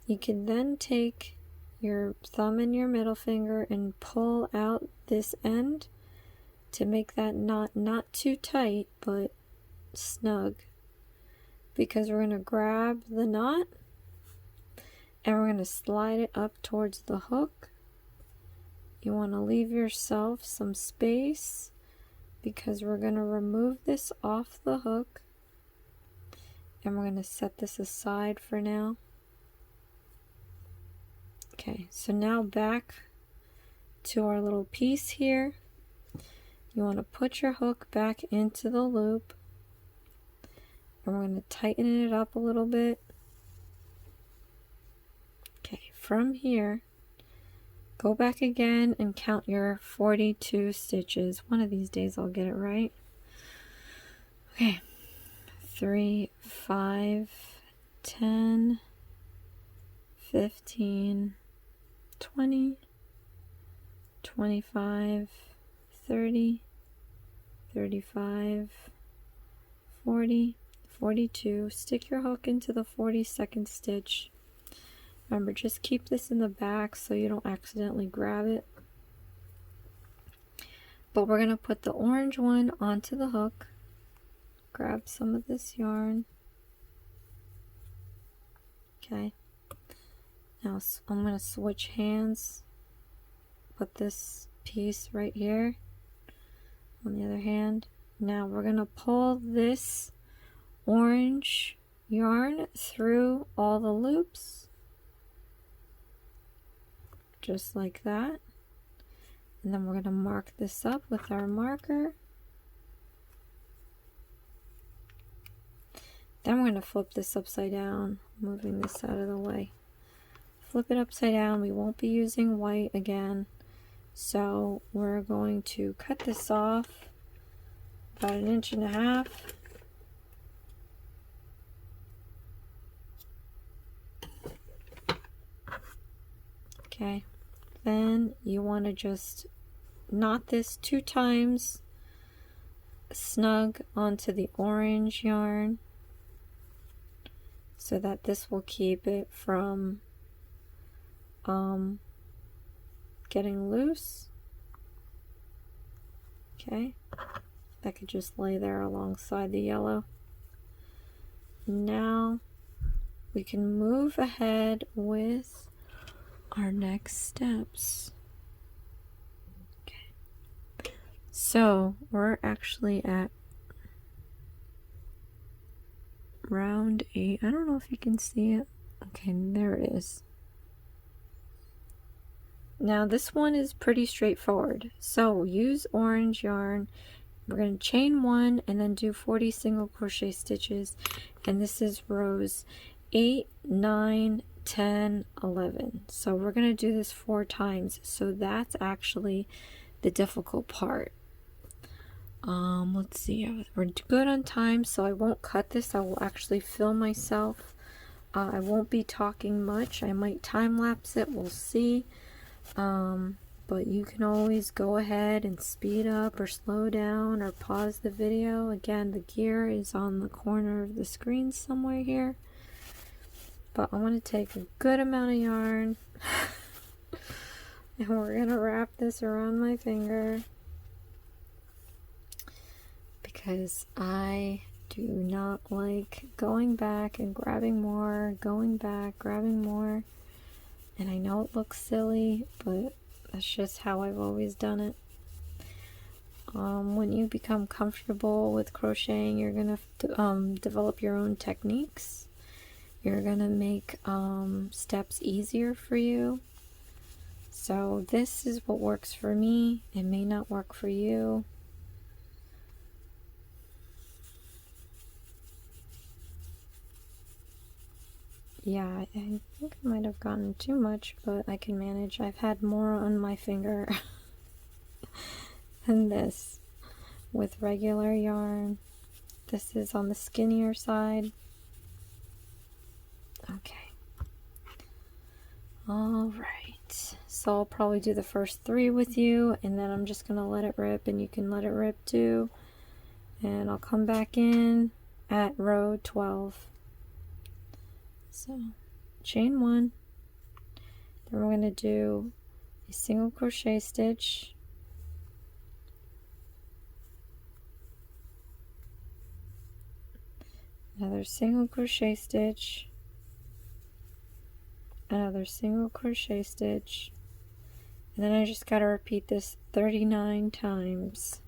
you can then take your thumb and your middle finger and pull out this end to make that knot not too tight but snug, because we're going to grab the knot and we're going to slide it up towards the hook. You want to leave yourself some space because we're going to remove this off the hook and we're going to set this aside for now. Okay, so now back to our little piece here. You want to put your hook back into the loop and we're going to tighten it up a little bit. Okay, from here, go back again and count your 42 stitches. One of these days I'll get it right. Okay, 3, 5, 10, 15, 20, 25, 30, 35, 40, 42. Stick your hook into the 42nd stitch. Remember, just keep this in the back so you don't accidentally grab it. But we're going to put the orange one onto the hook. Grab some of this yarn. Okay. Now I'm going to switch hands. Put this piece right here on the other hand. Now we're going to pull this orange yarn through all the loops. Just like that. And then we're going to mark this up with our marker. Then we're going to flip this upside down, moving this out of the way. Flip it upside down. We won't be using white again. So we're going to cut this off about 1.5 inches. Okay. Then you want to just knot this 2 times snug onto the orange yarn so that this will keep it from getting loose. Okay, that could just lay there alongside the yellow. Now we can move ahead with our next steps. Okay, so we're actually at round 8. I don't know if you can see it. Okay, there it is. Now this one is pretty straightforward. So use orange yarn We're going to chain 1 and then do 40 single crochet stitches, and this is rows 8, 9, 10, 11. So we're going to do this 4 times, so that's actually the difficult part. Let's see, we're good on time, so I won't cut this. I will actually film myself. I won't be talking much. I might time lapse it, we'll see. But you can always go ahead and speed up or slow down or pause the video. Again, the gear is on the corner of the screen somewhere here. But I want to take a good amount of yarn and we're going to wrap this around my finger because I do not like going back and grabbing more, going back, grabbing more. And I know it looks silly, but that's just how I've always done it. When you become comfortable with crocheting, you're going to develop your own techniques. You're going to make steps easier for you. So this is what works for me. It may not work for you. Yeah, I think I might have gotten too much, but I can manage. I've had more on my finger than this with regular yarn. This is on the skinnier side. Okay. Alright. So I'll probably do the first 3 with you, and then I'm just going to let it rip, and you can let it rip too. And I'll come back in at row 12. So chain 1, then we're going to do a single crochet stitch, another single crochet stitch, another single crochet stitch, and then I just got to repeat this 39 times.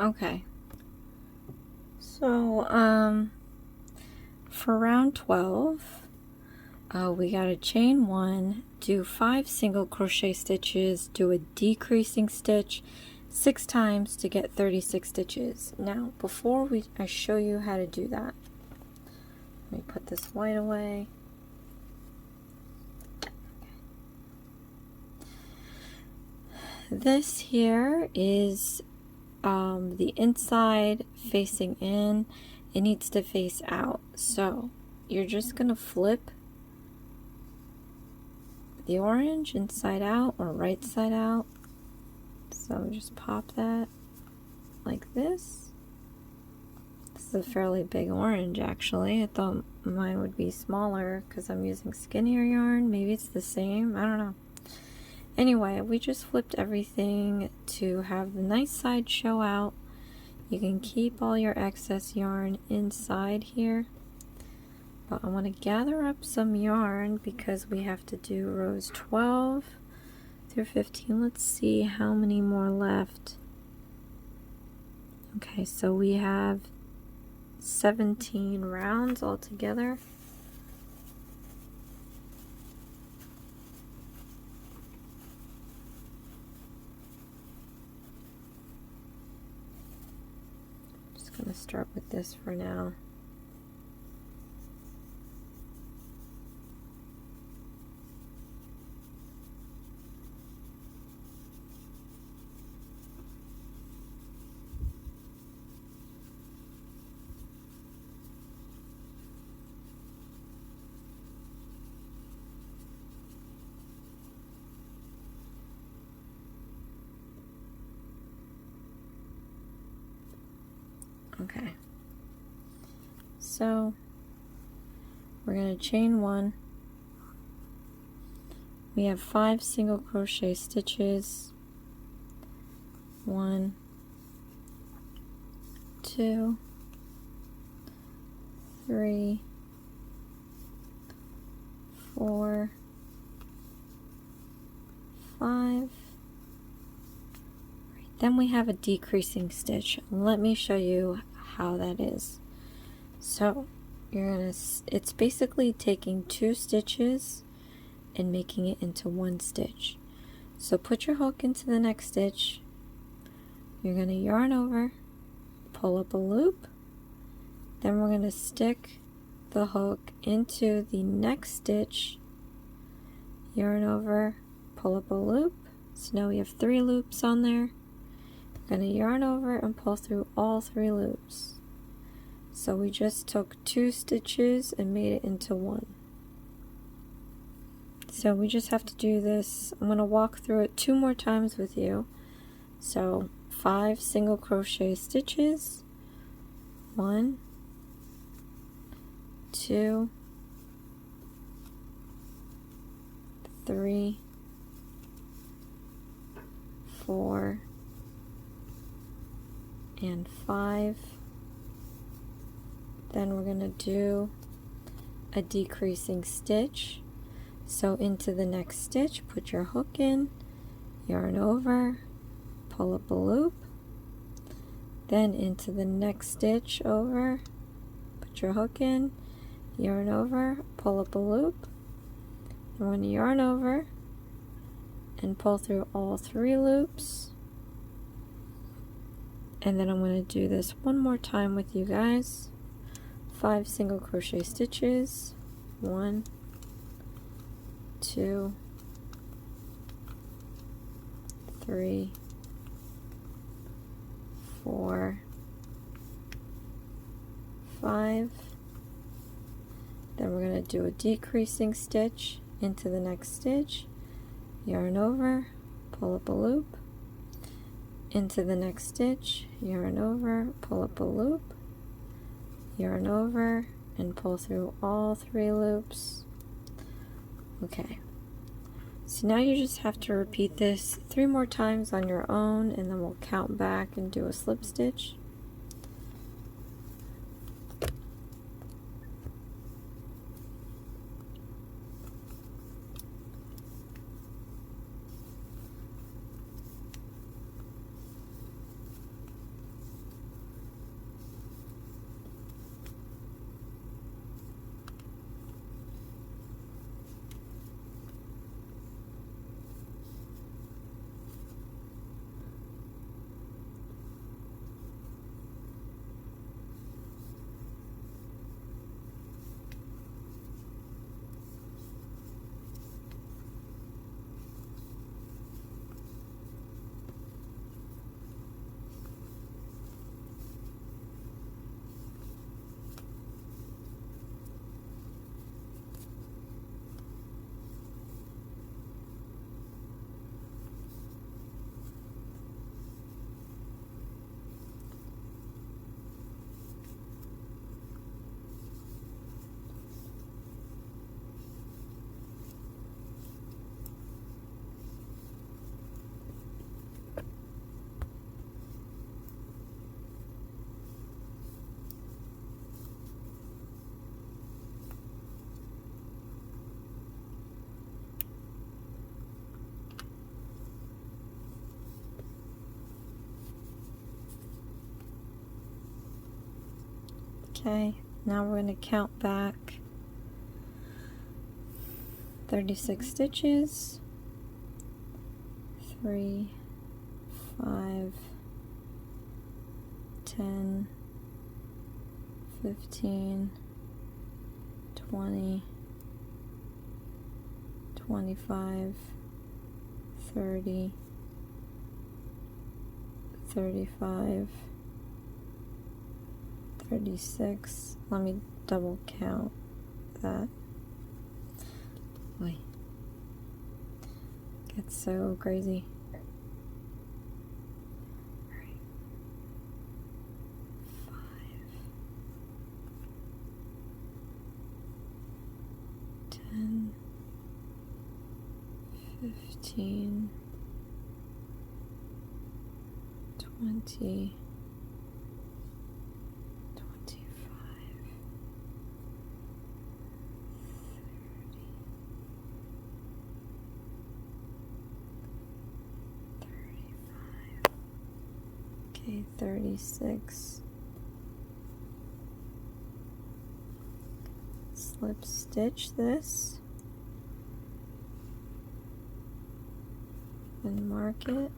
Okay. So, for round 12, we got to chain 1, do 5 single crochet stitches, do a decreasing stitch 6 times to get 36 stitches. Now, before I show you how to do that, let me put this white away. This here is the inside facing in. It needs to face out. So you're just going to flip the orange inside out or right side out. So just pop that like this. This is a fairly big orange actually. I thought mine would be smaller because I'm using skinnier yarn. Maybe it's the same. I don't know. Anyway, we just flipped everything to have the nice side show out. You can keep all your excess yarn inside here. But I want to gather up some yarn because we have to do rows 12 through 15. Let's see how many more left. Okay, so we have 17 rounds altogether. I'm going to start with this for now. Okay, so we're going to chain 1. We have 5 single crochet stitches. 1, 2, 3, 4, 5. Then we have a decreasing stitch. Let me show you how that is. So it's basically taking 2 stitches and making it into 1 stitch. So put your hook into the next stitch. You're going to yarn over, pull up a loop, then we're going to stick the hook into the next stitch, yarn over, pull up a loop. So now we have 3 loops on there. We're going to yarn over and pull through all 3 loops. So we just took 2 stitches and made it into 1. So we just have to do this. I'm going to walk through it 2 more times with you. So 5 single crochet stitches, 1, 2, 3, 4, and 5. Then we're going to do a decreasing stitch. So into the next stitch, put your hook in, yarn over, pull up a loop, then into the next stitch over, put your hook in, yarn over, pull up a loop. I'm going to yarn over and pull through all 3 loops. And then I'm going to do this one more time with you guys. 5 single crochet stitches, 1, 2, 3, 4, 5. Then we're going to do a decreasing stitch into the next stitch, yarn over, pull up a loop, into the next stitch, yarn over, pull up a loop, yarn over, and pull through all 3 loops. Okay, so now you just have to repeat this 3 more times on your own, and then we'll count back and do a slip stitch. Okay, now we're going to count back 36 stitches, 3, 5, 10, 15, 20, 25, 30, 35, 36. Let me double count that. Wait. Gets so crazy. Alright. 5, 10, 15, 20, 36. Slip stitch this and mark it.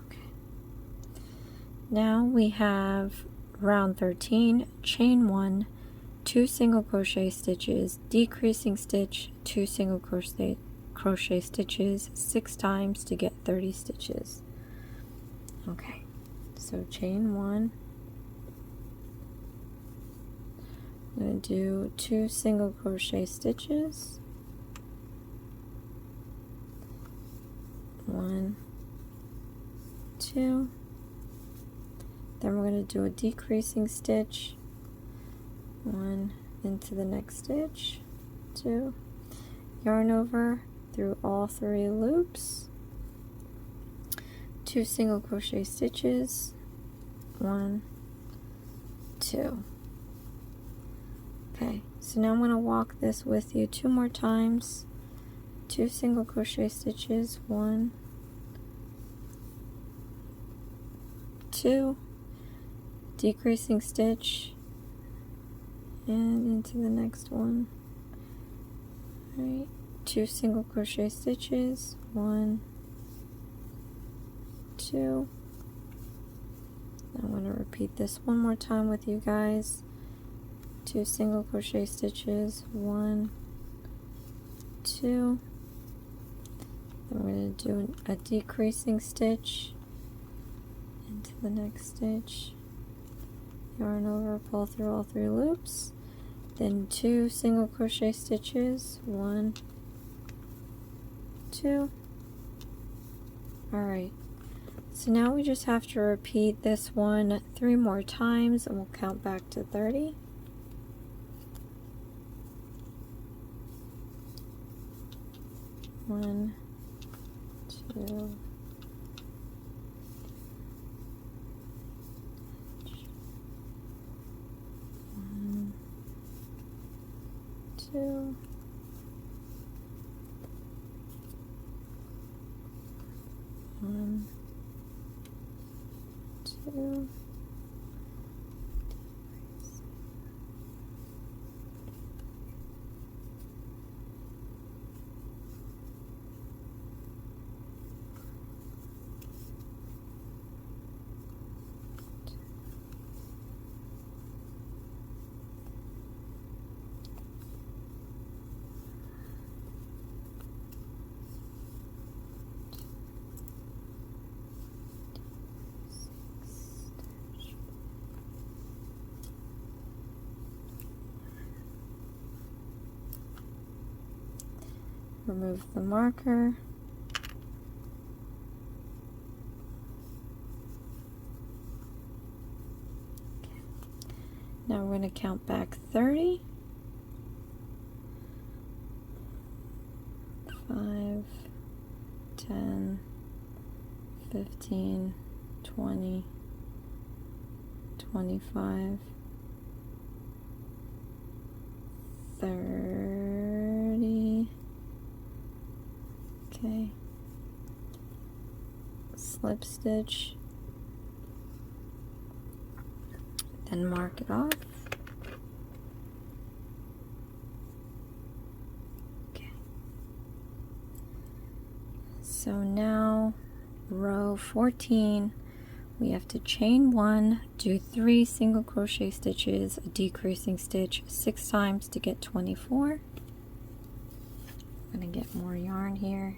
Okay. Now we have round 13, chain 1, 2 single crochet stitches, decreasing stitch, 2 single crochet stitches 6 times to get 30 stitches. Okay, so chain 1, I'm going to do 2 single crochet stitches, 1, 2, then we're going to do a decreasing stitch, 1 into the next stitch, 2, yarn over through all 3 loops, 2 single crochet stitches, 1, 2. Okay, so now I'm going to walk this with you 2 more times, 2 single crochet stitches, 1, 2, decreasing stitch, and into the next one. Alright, 2 single crochet stitches, 1, 2. I'm going to repeat this one more time with you guys. 2 single crochet stitches, 1, 2. Then we're going to do a decreasing stitch into the next stitch, yarn over, pull through all 3 loops, then 2 single crochet stitches, 1, 2. Alright, so now we just have to repeat this one 3 more times and we'll count back to 30. One, 2, 1, 2, 1, 2. Remove the marker. Okay. Now we're going to count back 30. 5, 10, 15, 20, 25, 30. Okay. Slip stitch and mark it off. Okay. So now row 14, we have to chain 1, do 3 single crochet stitches, a decreasing stitch 6 times to get 24. I'm going to get more yarn here.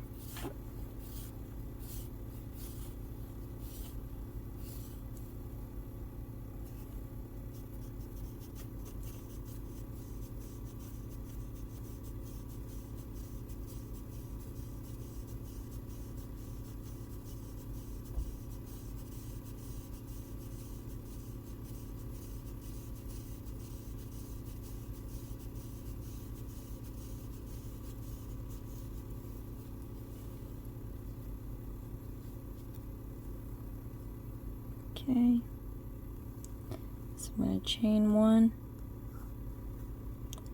Okay, so I'm going to chain 1.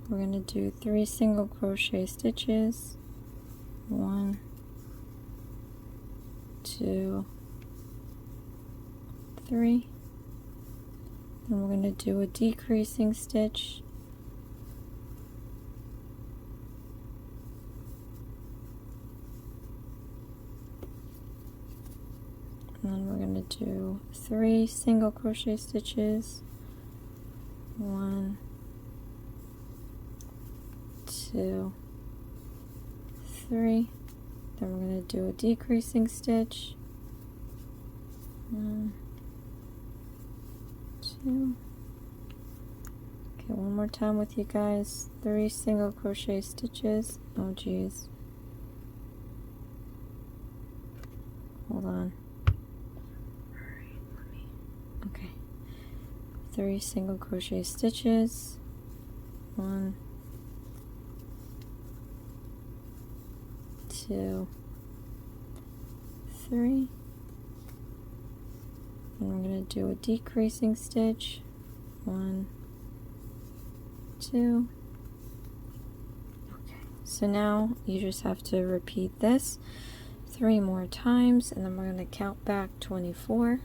We're going to do 3 single crochet stitches. 1, 2, 3. Then we're going to do a decreasing stitch. And then we're going to do 3 single crochet stitches. 1, 2, 3. Then we're going to do a decreasing stitch. 1, 2. Okay, one more time with you guys. 3 single crochet stitches. Oh geez. Hold on. Okay, 3 single crochet stitches. 1, 2, 3. And we're going to do a decreasing stitch. 1, 2. Okay, so now you just have to repeat this 3 more times, and then we're going to count back 24.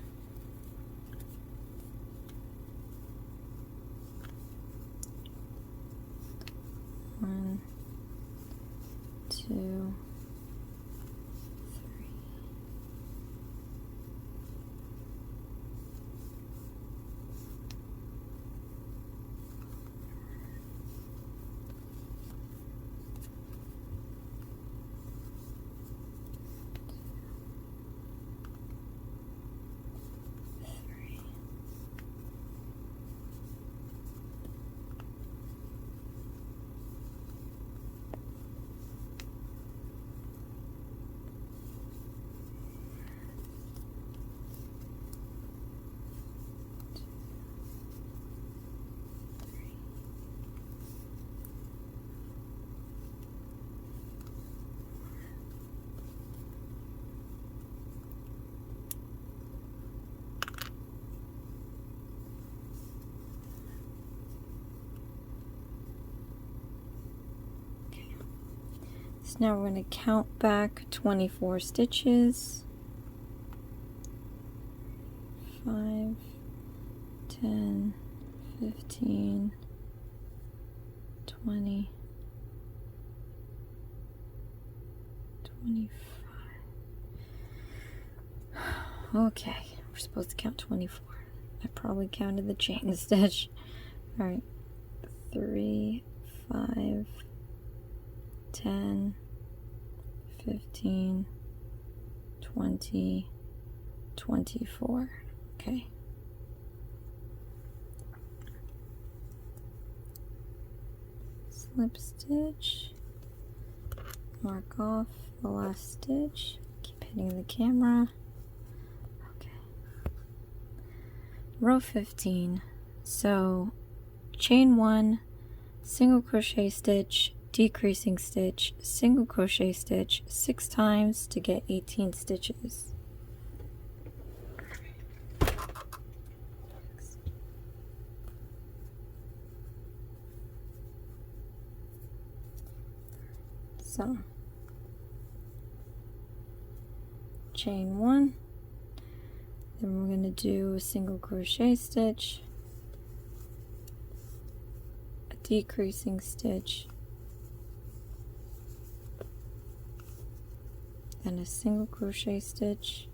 1, 2, 3. So now we're going to count back 24 stitches. 5, 10, 15, 20, 25. Okay, we're supposed to count 24. I probably counted the chain stitch. Alright, 3, 5, 10, 15, 20, 24. Okay. Slip stitch. Mark off the last stitch. Keep hitting the camera. Okay. Row 15. So chain 1, single crochet stitch, decreasing stitch, single crochet stitch 6 times to get 18 stitches. So chain 1, then we're going to do a single crochet stitch, decreasing stitch, then a single crochet stitch.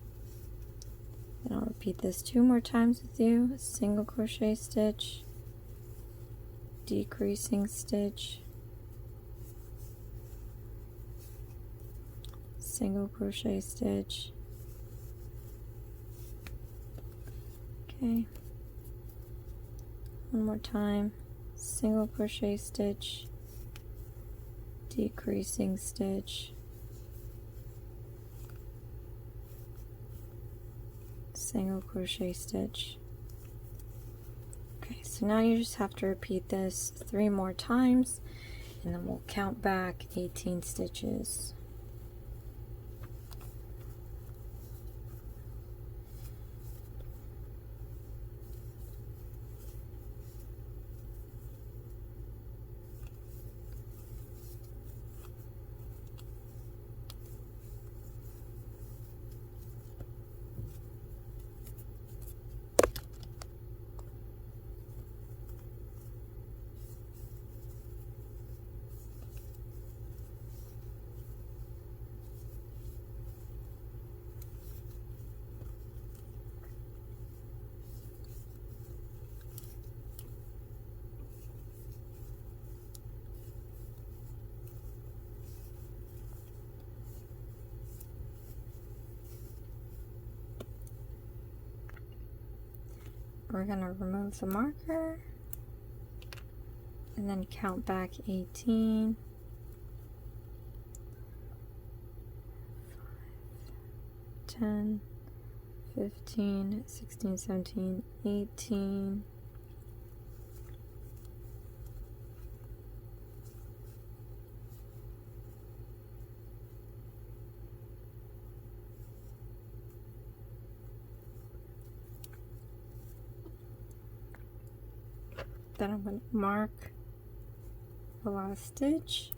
And I'll repeat this 2 more times with you. A single crochet stitch, decreasing stitch, single crochet stitch. Okay, one more time, single crochet stitch, decreasing stitch, single crochet stitch. Okay, so now you just have to repeat this 3 more times, and then we'll count back 18 stitches. We're going to remove the marker and then count back 18, 5, 10, 15, 16, 17, 18, then I'm going to mark the last stitch.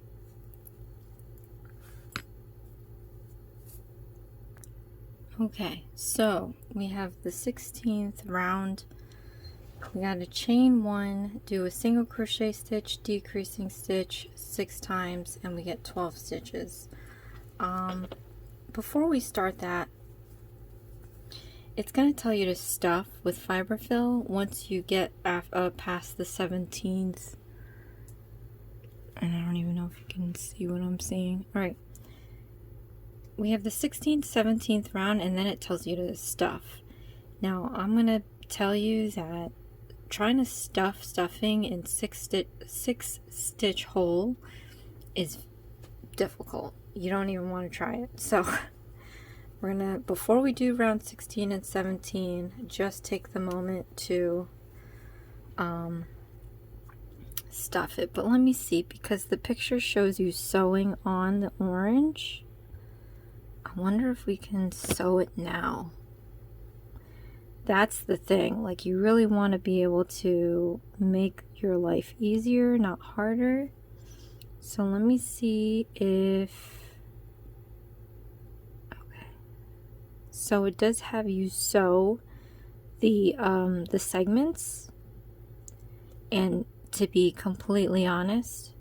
Okay, so we have the 16th round. We got to chain 1, do a single crochet stitch, decreasing stitch 6 times, and we get 12 stitches. Before we start that, it's going to tell you to stuff with fiberfill once you get past the 17th. And I don't even know if you can see what I'm seeing. Alright. We have the 16th, 17th round, and then it tells you to stuff. Now, I'm going to tell you that trying to stuffing in 6 stitch hole is difficult. You don't even want to try it. So we're gonna, before we do round 16 and 17, just take the moment to stuff it. But let me see, because the picture shows you sewing on the orange. I wonder if we can sew it now. That's the thing, like, you really want to be able to make your life easier, not harder. So let me see if, so it does have you sew the segments, and to be completely honest,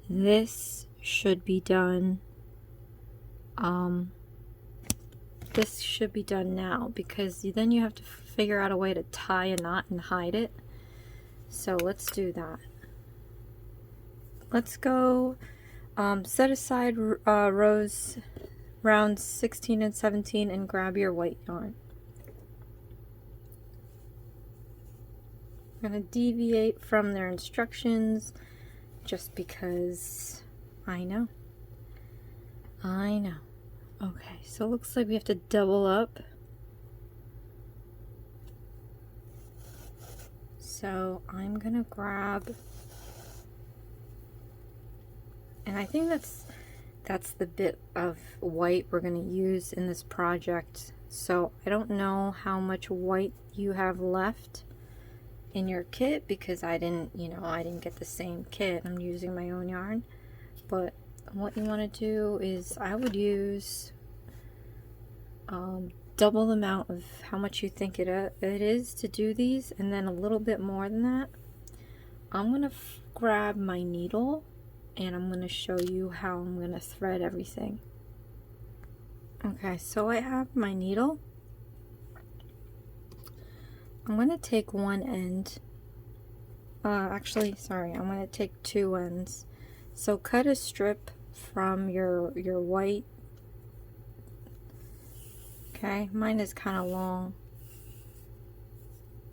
this should be done now, because then you have to figure out a way to tie a knot and hide it. So let's do that. Let's go set aside rounds 16 and 17 and grab your white yarn. I'm going to deviate from their instructions just because I know. Okay, so it looks like we have to double up. So I'm going to grab, and I think that's the bit of white we're going to use in this project. So I don't know how much white you have left in your kit, because I didn't get the same kit. I'm using my own yarn. But what you want to do is, I would use double the amount of how much you think it is to do these, and then a little bit more than that. I'm gonna grab my needle and I'm gonna show you how I'm gonna thread everything. Okay, so I have my needle. I'm gonna take one end. Actually, sorry, I'm gonna take two ends. So cut a strip from your white. Okay, mine is kind of long,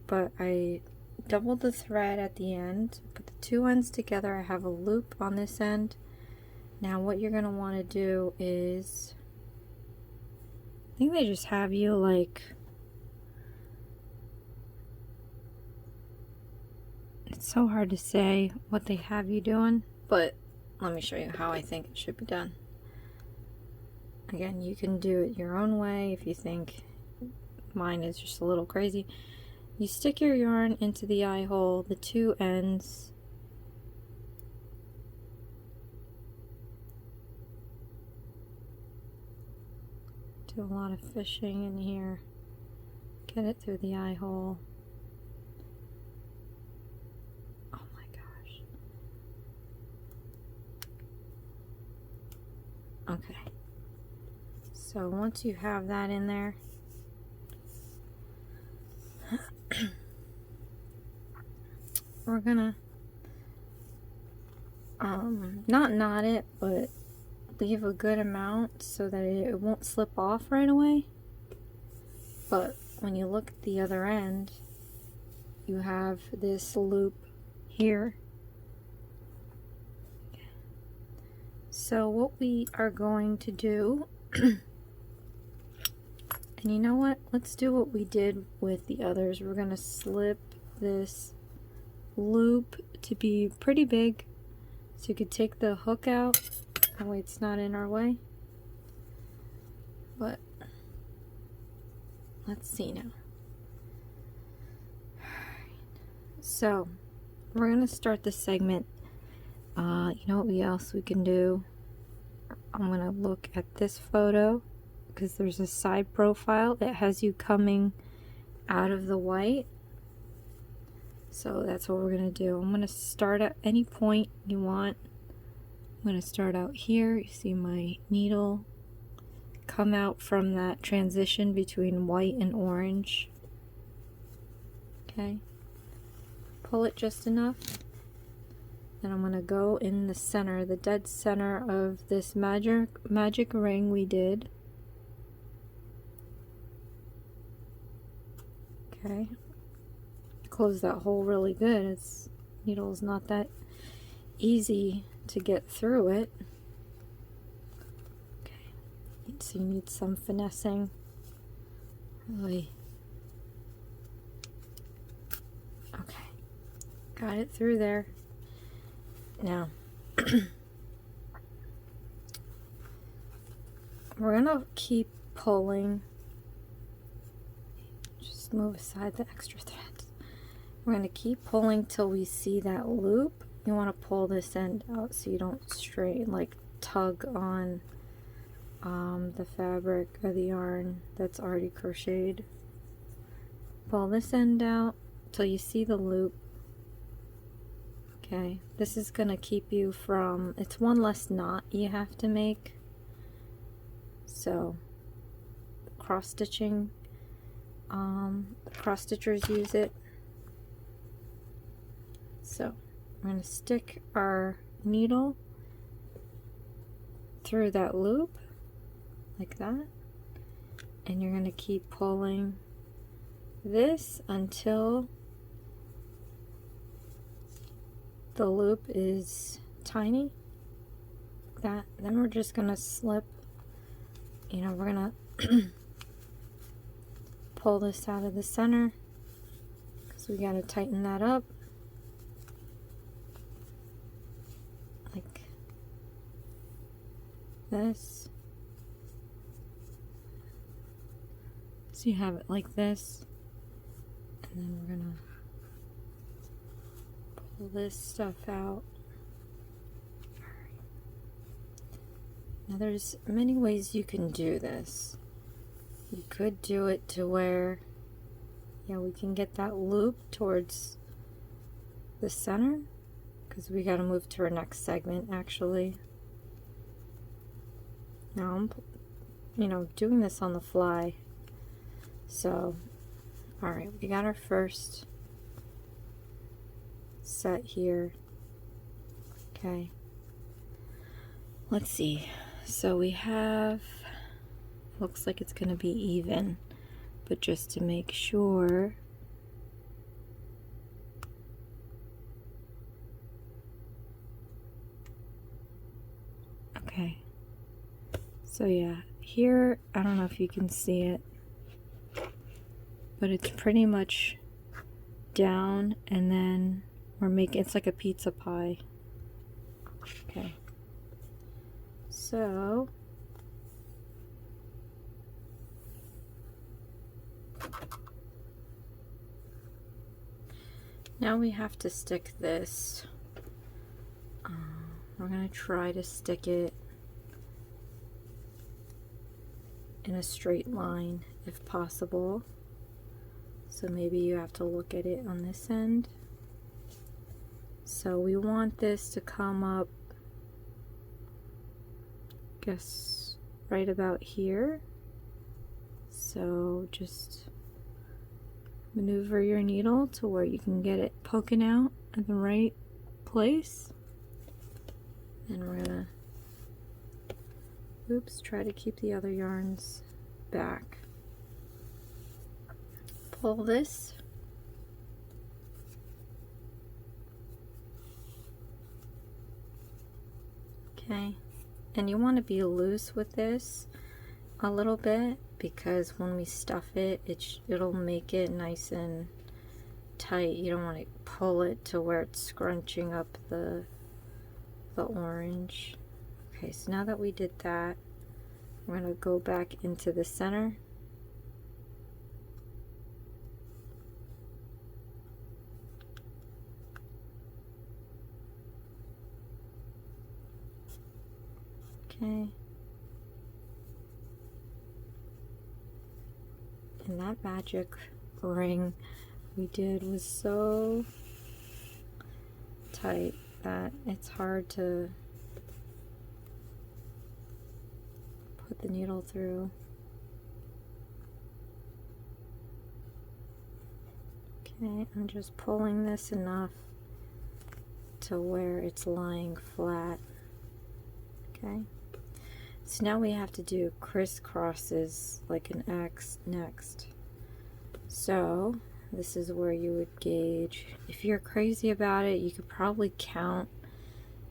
but I doubled the thread at the end, put the two ends together. I have a loop on this end. Now what you're gonna want to do is, I think they just have you like, it's so hard to say what they have you doing, but let me show you how I think it should be done. Again, you can do it your own way if you think mine is just a little crazy. You stick your yarn into the eye hole, the two ends. Do a lot of fishing in here. Get it through the eye hole. Oh my gosh. Okay. So once you have that in there, we're gonna not knot it, but leave a good amount so that it won't slip off right away. But when you look at the other end, you have this loop here. So what we are going to do, and you know what, let's do what we did with the others. We're going to slip this loop to be pretty big so you could take the hook out, that way it's not in our way. But let's see now. So we're going to start this segment. You know what else we can do? I'm going to look at this photo because there's a side profile that has you coming out of the white. So that's what we're going to do. I'm going to start at any point you want. I'm going to start out here. You see my needle come out from that transition between white and orange. Okay. Pull it just enough. Then I'm going to go in the center, the dead center of this magic ring we did. Okay. Close that hole really good. It's needle's not that easy to get through it. Okay. So you need some finessing. Really. Okay. Got it through there. Now, we're gonna keep pulling. Just move aside the extra threads. We're gonna keep pulling till we see that loop. You want to pull this end out so you don't straight like tug on the fabric or the yarn that's already crocheted. Pull this end out till you see the loop. Okay, this is going to keep you from, it's one less knot you have to make. So, cross stitching, cross stitchers use it. So, we're going to stick our needle through that loop, like that. And you're going to keep pulling this until the loop is tiny, like that. Then we're just gonna slip, you know, we're gonna pull this out of the center because we gotta tighten that up like this. So you have it like this, and then we're gonna pull this stuff out. Now there's many ways you can do this. You could do it to where, yeah, we can get that loop towards the center because we got to move to our next segment actually. Now I'm, you know, doing this on the fly. So, all right, we got our first set here. Okay. Let's see. So we have, looks like it's going to be even, but just to make sure, okay. So yeah, here, I don't know if you can see it, but it's pretty much down, and then we're making, it's like a pizza pie. Okay. So now we have to stick this. We're going to try to stick it in a straight line if possible. So maybe you have to look at it on this end. So we want this to come up, I guess, right about here. So just maneuver your needle to where you can get it poking out at the right place. And we're gonna, oops, try to keep the other yarns back. Pull this. Okay, and you want to be loose with this a little bit because when we stuff it, it'll make it nice and tight. You don't want to pull it to where it's scrunching up the orange. Okay, so now that we did that, we're going to go back into the center. Okay. And that magic ring we did was so tight that it's hard to put the needle through. Okay, I'm just pulling this enough to where it's lying flat. Okay, so now we have to do crisscrosses like an X next. So this is where you would gauge. If you're crazy about it, you could probably count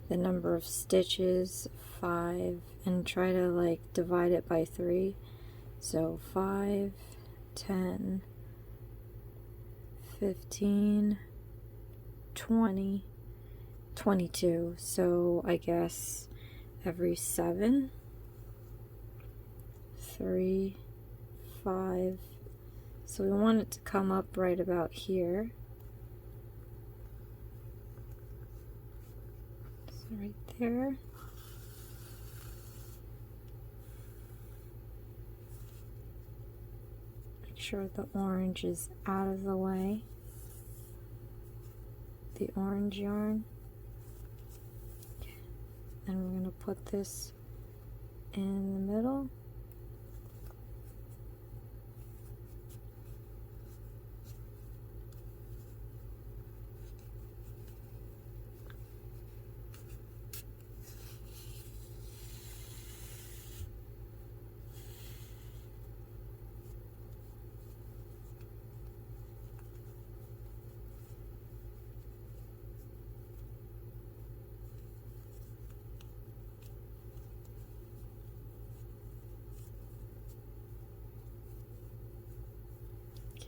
the number of stitches, 5, and try to like divide it by 3. So 5, 10, 15, 20, 22. So I guess every 7, 3, 5. So we want it to come up right about here. So right there. Make sure the orange is out of the way. The orange yarn. Okay. And we're going to put this in the middle.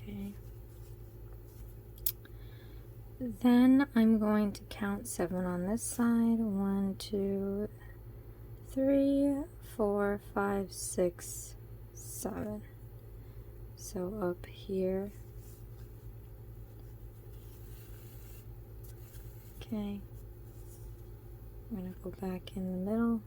Okay. Then I'm going to count 7 on this side. 1, 2, 3, 4, 5, 6, 7. So up here. Okay. I'm going to go back in the middle.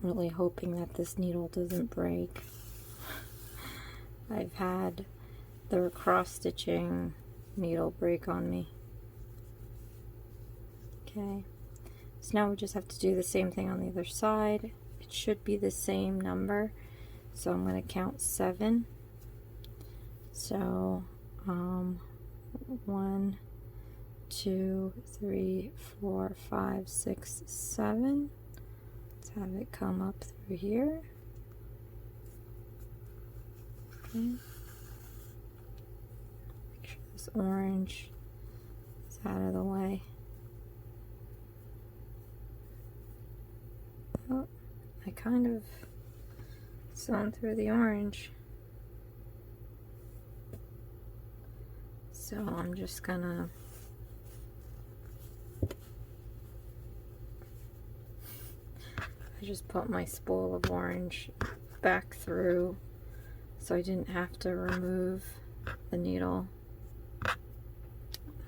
really hoping that this needle doesn't break. I've had the cross stitching needle break on me. Okay, so now we just have to do the same thing on the other side. It should be the same number, so I'm going to count 7. So 1, 2, 3, 4, 5, 6, 7. Let's have it come up through here. Okay. Make sure this orange is out of the way. Oh, I kind of sewn through the orange. So I'm just gonna I just put my spool of orange back through so I didn't have to remove the needle.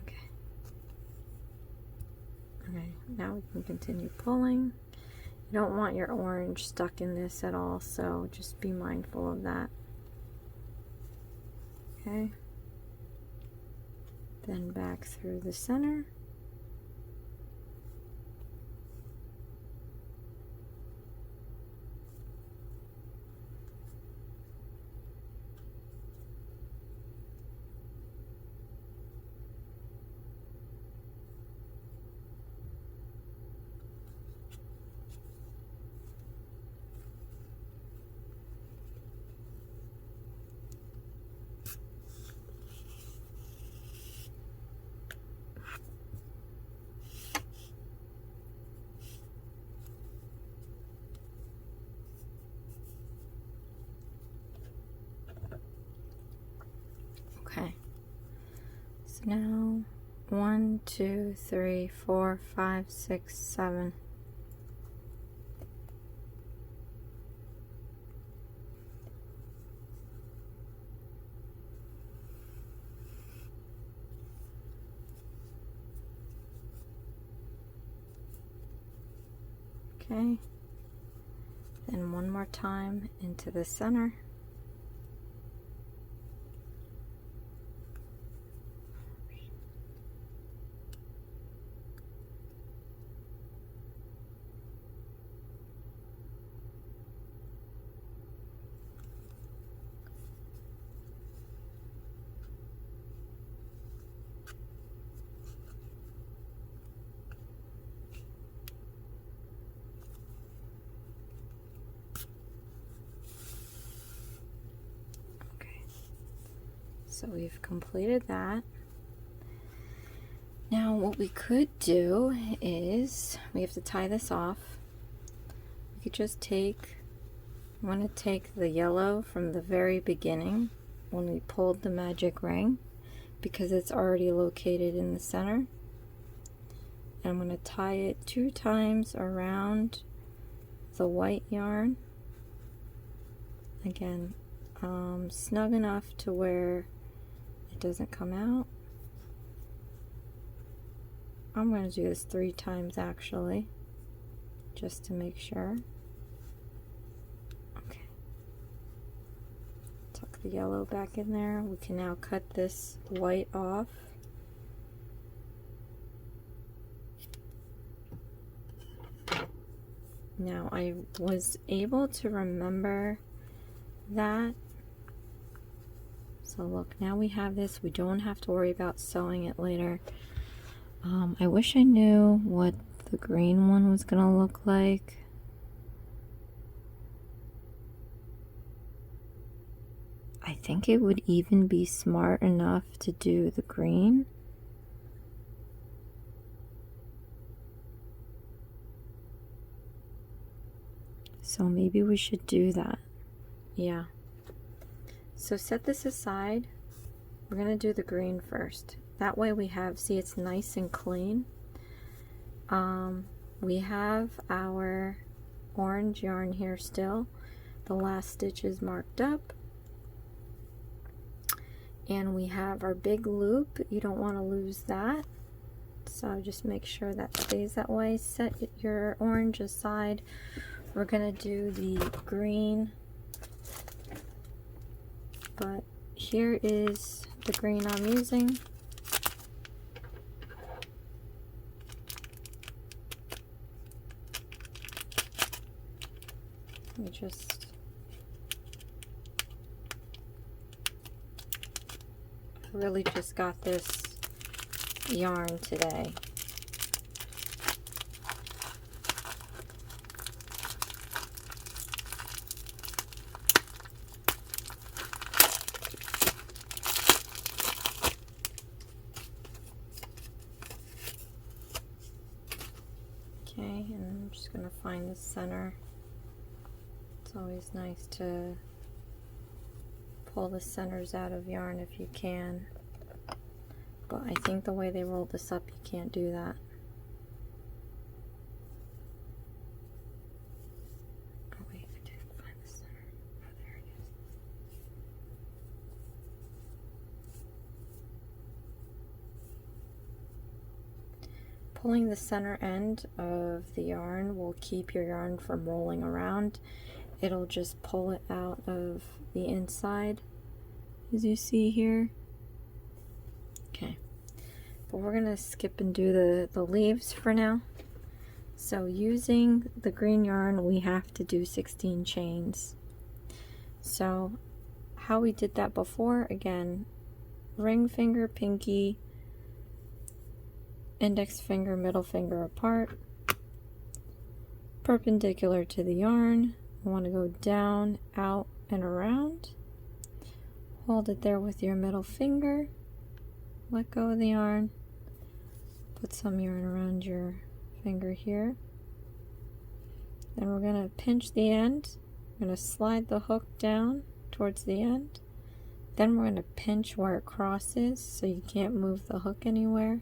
Okay. Okay, now we can continue pulling. You don't want your orange stuck in this at all, so just be mindful of that. Okay. Then back through the center. Okay, so now 1, 2, 3, 4, 5, 6, 7. Okay, then one more time into the center. So we've completed that. Now what we could do is, we have to tie this off. We could just take, I want to take the yellow from the very beginning when we pulled the magic ring, because it's already located in the center. And I'm going to tie it 2 times around the white yarn. Again, snug enough to where it doesn't come out. I'm going to do this 3 times actually, just to make sure. Okay. Tuck the yellow back in there. We can now cut this white off. Now I was able to remember that. So look, now we have this. We don't have to worry about sewing it later. I wish I knew what the green one was gonna look like. I think it would even be smart enough to do the green. So maybe we should do that. Yeah. So set this aside. We're going to do the green first. That way we have, see, it's nice and clean. We have our orange yarn here still. The last stitch is marked up. And we have our big loop. You don't want to lose that. So just make sure that stays that way. Set your orange aside We're gonna do the green, but here is the green I'm using. Let me just really just got this yarn today. Okay, and I'm just going to find the center. It's always nice to pull the centers out of yarn if you can. But I think the way they rolled this up, you can't do that. Oh wait, I didn't find the center. Oh, there it is. Pulling the center end of the yarn will keep your yarn from rolling around. It'll just pull it out of the inside, as you see here. Okay, but we're gonna skip and do the leaves for now. So using the green yarn, we have to do 16 chains. So how we did that before, again, ring finger, pinky, index finger, middle finger apart, perpendicular to the yarn. You want to go down, out, and around. Hold it there with your middle finger. Let go of the yarn. Put some yarn around your finger here. Then we're going to pinch the end. We're going to slide the hook down towards the end. Then we're going to pinch where it crosses so you can't move the hook anywhere.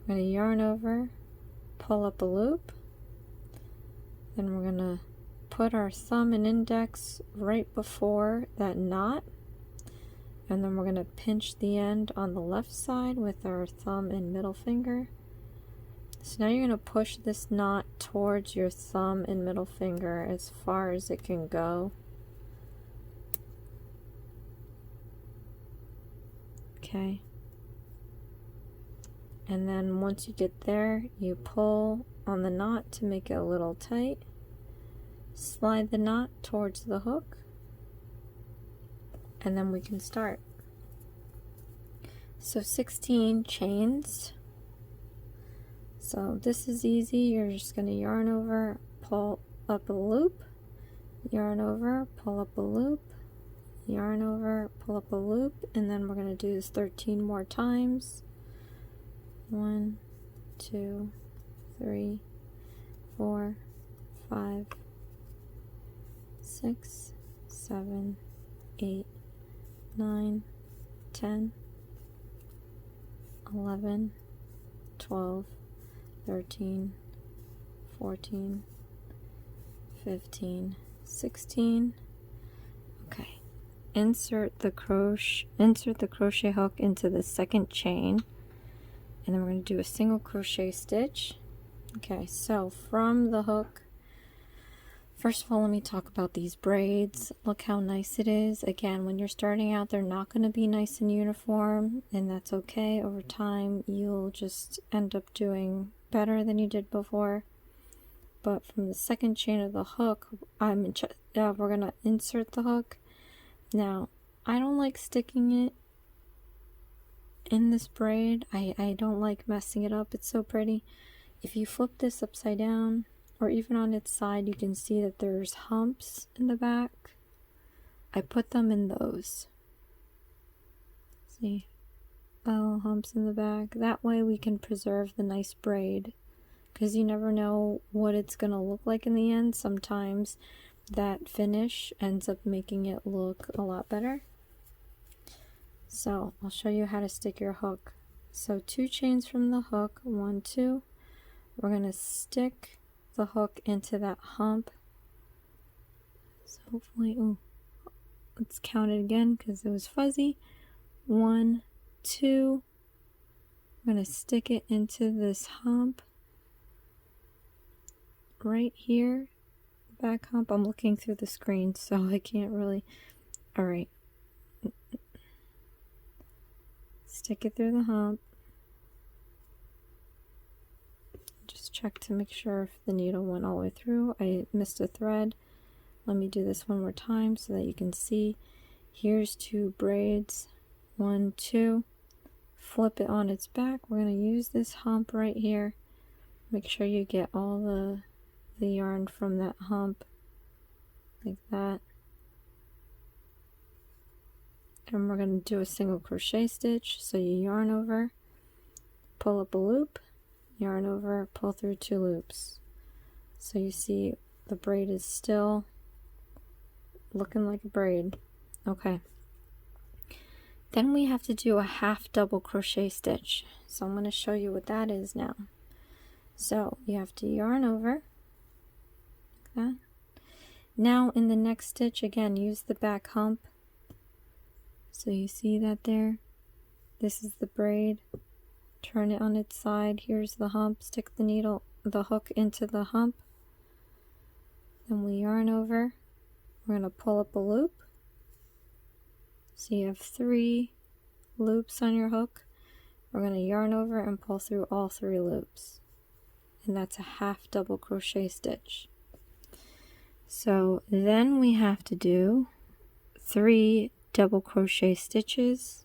We're going to yarn over, pull up a loop. Then we're going to put our thumb and index right before that knot. And then we're going to pinch the end on the left side with our thumb and middle finger. So now you're going to push this knot towards your thumb and middle finger as far as it can go. Okay. And then once you get there, you pull on the knot to make it a little tight. Slide the knot towards the hook. And then we can start. So 16 chains. So this is easy. You're just going to yarn over, pull up a loop, yarn over, pull up a loop, yarn over, pull up a loop, and then we're going to do this 13 more times. 1, 2, 3, 4, 5, 6, 7, 8, 9, 10, 11, 12, 13, 14, 15, 16. Okay. Insert the crochet hook into the second chain, and then we're going to do a single crochet stitch. Okay, so from the hook, first of all, let me talk about these braids. Look how nice it is. Again, when you're starting out, they're not going to be nice and uniform, and that's okay. Over time, you'll just end up doing better than you did before. But from the second chain of the hook, we're going to insert the hook. Now, I don't like sticking it in this braid. I don't like messing it up. It's so pretty. If you flip this upside down, or even on its side, you can see that there's humps in the back. I put them in those. See? Little humps in the back. That way we can preserve the nice braid, because you never know what it's going to look like in the end. Sometimes that finish ends up making it look a lot better. So I'll show you how to stick your hook. So 2 chains from the hook, 1, 2. We're going to stick the hook into that hump. So hopefully, let's count it again because it was fuzzy. 1, 2. I'm going to stick it into this hump right here, back hump? I'm looking through the screen, so I can't really. All right. Stick it through the hump. Just check to make sure if the needle went all the way through. I missed a thread. Let me do this one more time so that you can see. Here's 2 braids. 1, 2. Flip it on its back. We're going to use this hump right here. Make sure you get all the yarn from that hump like that. And we're going to do a single crochet stitch. So you yarn over, pull up a loop, yarn over, pull through 2 loops. So you see the braid is still looking like a braid. Okay. Then we have to do a half double crochet stitch. So I'm going to show you what that is now. So you have to yarn over like that. Now in the next stitch, again, use the back hump. So you see that there? This is the braid. Turn it on its side. Here's the hump. Stick the needle, the hook into the hump. Then we yarn over. We're going to pull up a loop. So you have 3 loops on your hook. We're going to yarn over and pull through all 3 loops. And that's a half double crochet stitch. So then we have to do 3 double crochet stitches.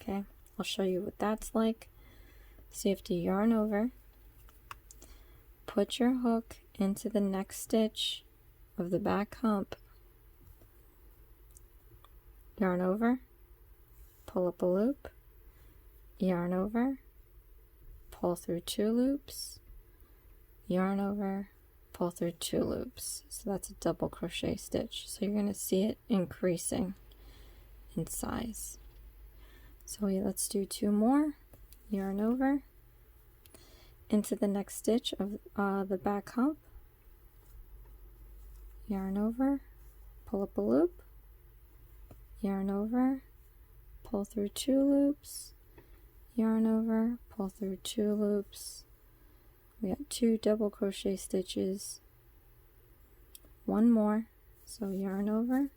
Okay, I'll show you what that's like. So you have to yarn over, put your hook into the next stitch of the back hump, yarn over, pull up a loop, yarn over, pull through 2 loops, yarn over, pull through 2 loops. So that's a double crochet stitch. So you're going to see it increasing in size. So let's do 2 more. Yarn over into the next stitch of the back hump, yarn over, pull up a loop, yarn over, pull through 2 loops, yarn over, pull through 2 loops. We got 2 double crochet stitches, 1 more. So yarn over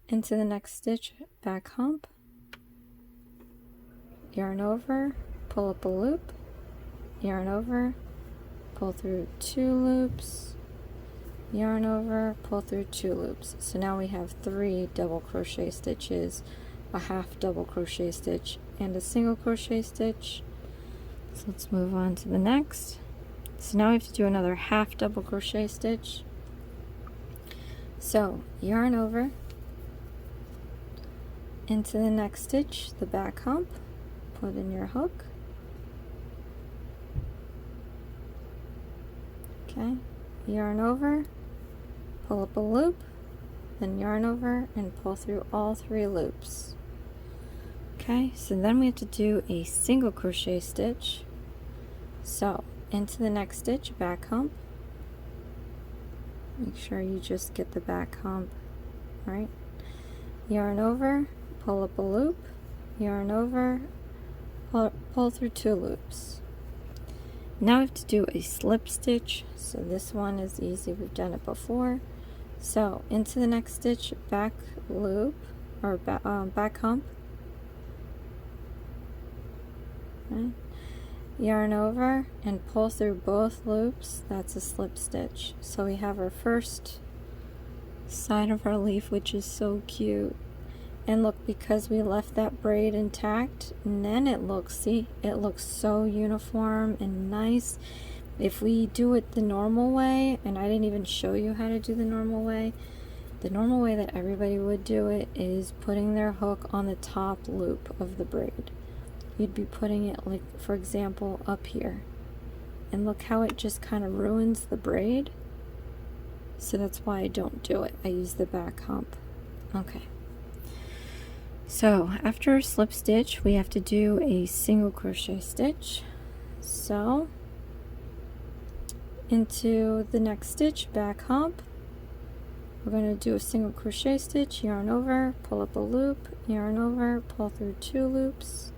into the next stitch, back hump, yarn over, pull up a loop, yarn over, pull through 2 loops, yarn over, pull through 2 loops. So now we have 3 double crochet stitches, a half double crochet stitch, and a single crochet stitch. So let's move on to the next. So now we have to do another half double crochet stitch. So yarn over into the next stitch, the back hump, put in your hook. Okay, yarn over, pull up a loop, then yarn over and pull through all 3 loops. Okay, so then we have to do a single crochet stitch. So into the next stitch, back hump. Make sure you just get the back hump, right? Yarn over, pull up a loop, yarn over, pull through 2 loops. Now we have to do a slip stitch. So this one is easy, we've done it before. So into the next stitch, back loop, or back hump. Okay. Yarn over and pull through both loops. That's a slip stitch. So we have our first side of our leaf, which is so cute. And look, because we left that braid intact, and then it looks, see, it looks so uniform and nice. If we do it the normal way, and I didn't even show you how to do the normal way that everybody would do it is putting their hook on the top loop of the braid. You'd be putting it, like, for example, up here. And look how it just kind of ruins the braid. So that's why I don't do it. I use the back hump. Okay. So after a slip stitch, we have to do a single crochet stitch. So into the next stitch, back hump, we're going to do a single crochet stitch, yarn over, pull up a loop, yarn over, pull through 2 loops.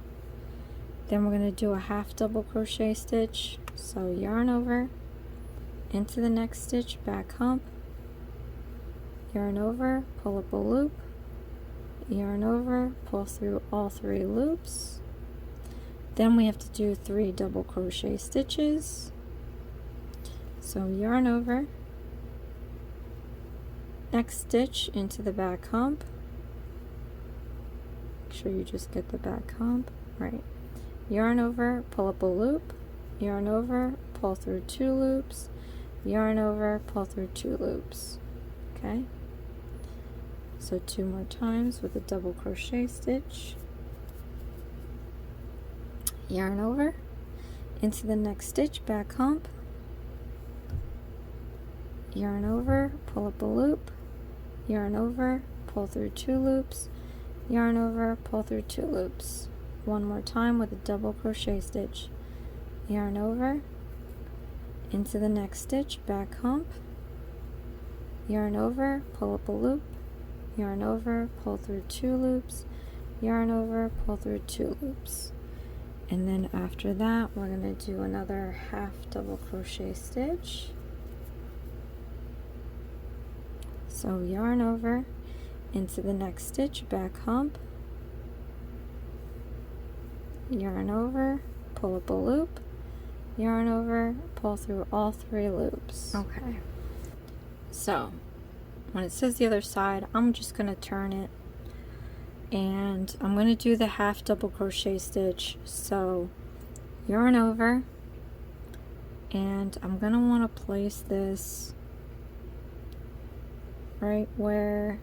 Then we're going to do a half double crochet stitch. So yarn over, into the next stitch, back hump, yarn over, pull up a loop, yarn over, pull through all 3 loops. Then we have to do 3 double crochet stitches. So yarn over, next stitch into the back hump. Make sure you just get the back hump, right. Yarn over, pull up a loop, yarn over, pull through 2 loops, yarn over, pull through 2 loops. Okay, so 2 more times with a double crochet stitch. Yarn over, into the next stitch, back hump, yarn over, pull up a loop, yarn over, pull through 2 loops, yarn over, pull through 2 loops. 1 more time with a double crochet stitch. Yarn over, into the next stitch, back hump, yarn over, pull up a loop, yarn over, pull through 2 loops, yarn over, pull through 2 loops. And then after that, we're going to do another half double crochet stitch. So yarn over, into the next stitch, back hump, yarn over, pull up a loop, yarn over, pull through all 3 loops. Okay, so when it says the other side, I'm just going to turn it, and I'm going to do the half double crochet stitch. So yarn over, and I'm going to want to place this right where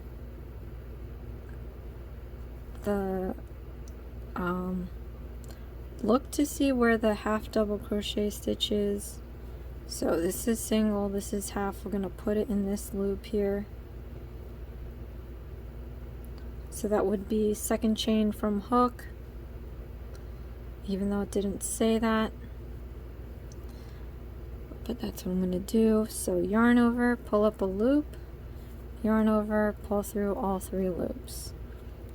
the look to see where the half double crochet stitch is. So this is single, this is half. We're going to put it in this loop here. So that would be second chain from hook, even though it didn't say that, but that's what I'm going to do. So yarn over, pull up a loop, yarn over, pull through all 3 loops.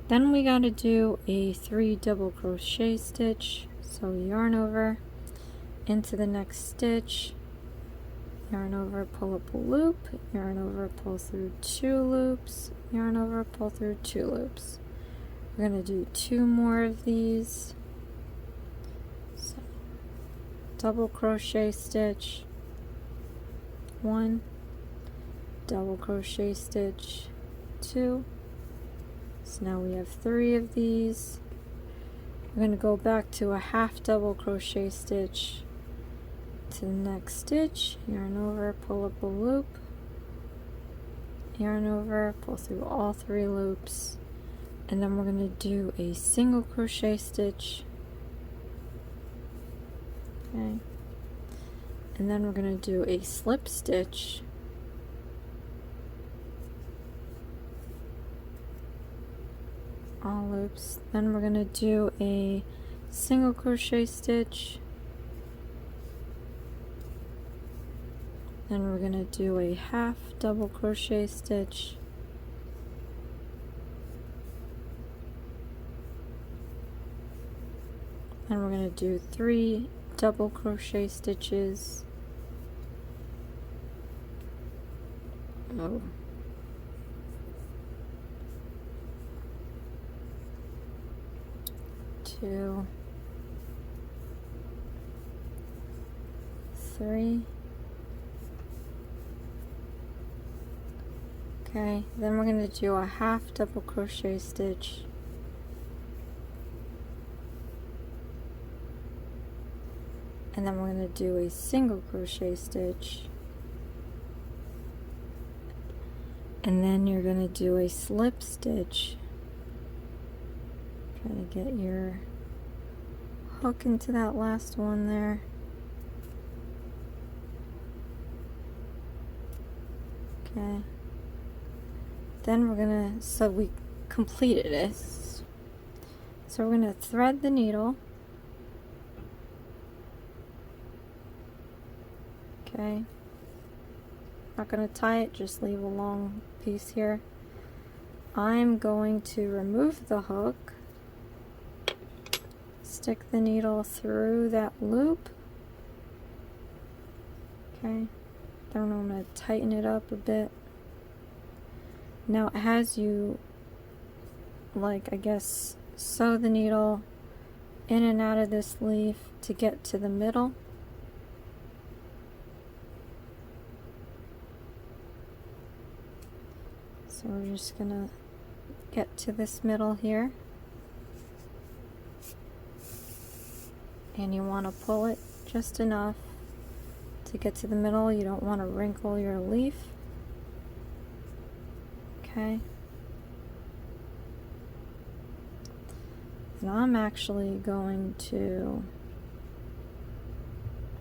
Then we got to do a 3 double crochet stitch. So yarn over, into the next stitch, yarn over, pull up a loop, yarn over, pull through 2 loops, yarn over, pull through 2 loops. We're going to do 2 more of these. So double crochet stitch, 1, double crochet stitch, 2. So now we have 3 of these. We're going to go back to a half double crochet stitch to the next stitch, yarn over, pull up a loop, yarn over, pull through all 3 loops, and then we're going to do a single crochet stitch. Okay, and then we're going to do a slip stitch, all loops. Then we're going to do a single crochet stitch, then we're going to do a half double crochet stitch, then we're going to do 3 double crochet stitches. Oh. 2, 3. Okay, then we're going to do a half double crochet stitch, and then we're going to do a single crochet stitch, and then you're going to do a slip stitch. Try to get your hook into that last one there. Okay. Then we're gonna, so we completed it. So we're gonna thread the needle. Okay. Not gonna tie it, just leave a long piece here. I'm going to remove the hook, stick the needle through that loop. Okay. Then I'm going to tighten it up a bit. Now it has you, like, I guess, sew the needle in and out of this leaf to get to the middle. So we're just gonna get to this middle here, and you want to pull it just enough to get to the middle. You don't want to wrinkle your leaf. Okay. And I'm actually going to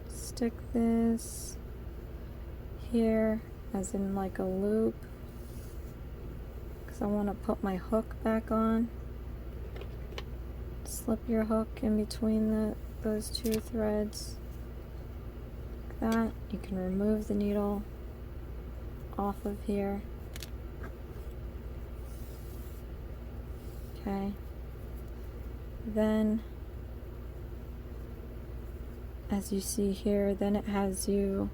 stick this here as in like a loop, because I want to put my hook back on. Slip your hook in between those two threads like that. You can remove the needle off of here. Okay. Then, as you see here, then it has you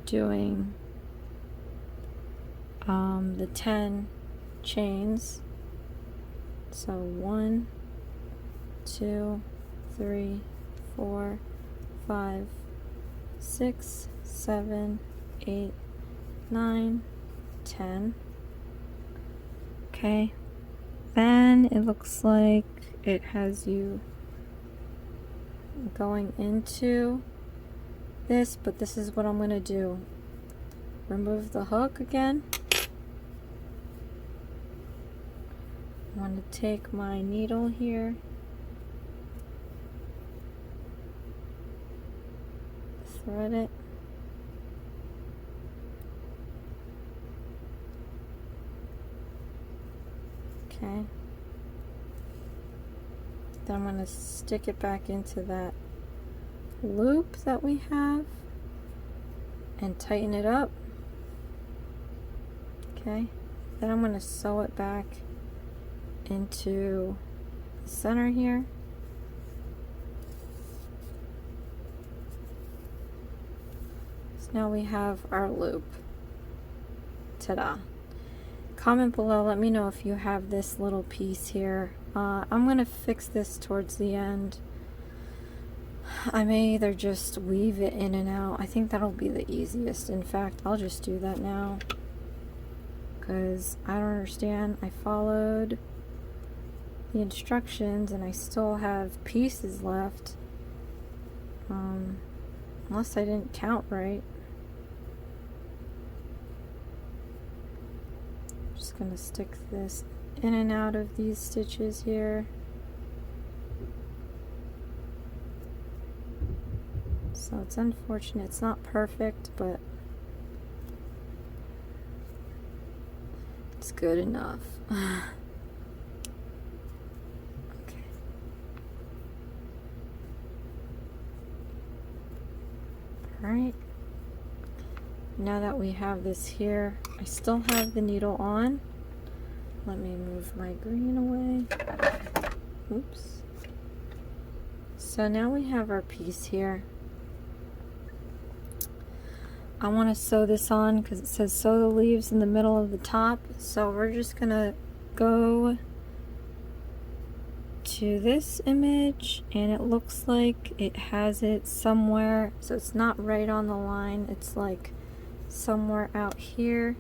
doing the 10 chains. So 1, 2, 3, 4, 5, 6, 7, 8, 9, 10. Okay. Then it looks like it has you going into this, but this is what I'm going to do. Remove the hook again. I want to take my needle here, thread it, okay. Then I'm going to stick it back into that loop that we have and tighten it up. Okay. Then I'm going to sew it back into the center here. So now we have our loop. Ta-da. Comment below, let me know if you have this little piece here. I'm going to fix this towards the end. I may either just weave it in and out. I think that'll be the easiest. In fact, I'll just do that now, because I don't understand. I followed the instructions and I still have pieces left. Unless I didn't count right. Just gonna stick this in and out of these stitches here. So it's unfortunate, it's not perfect, but it's good enough. Okay. Alright. Now that we have this here, I still have the needle on. Let me move my green away. Oops. So now we have our piece here. I want to sew this on because it says sew the leaves in the middle of the top. So we're just going to go to this image, and it looks like it has it somewhere. So it's not right on the line. It's like somewhere out here.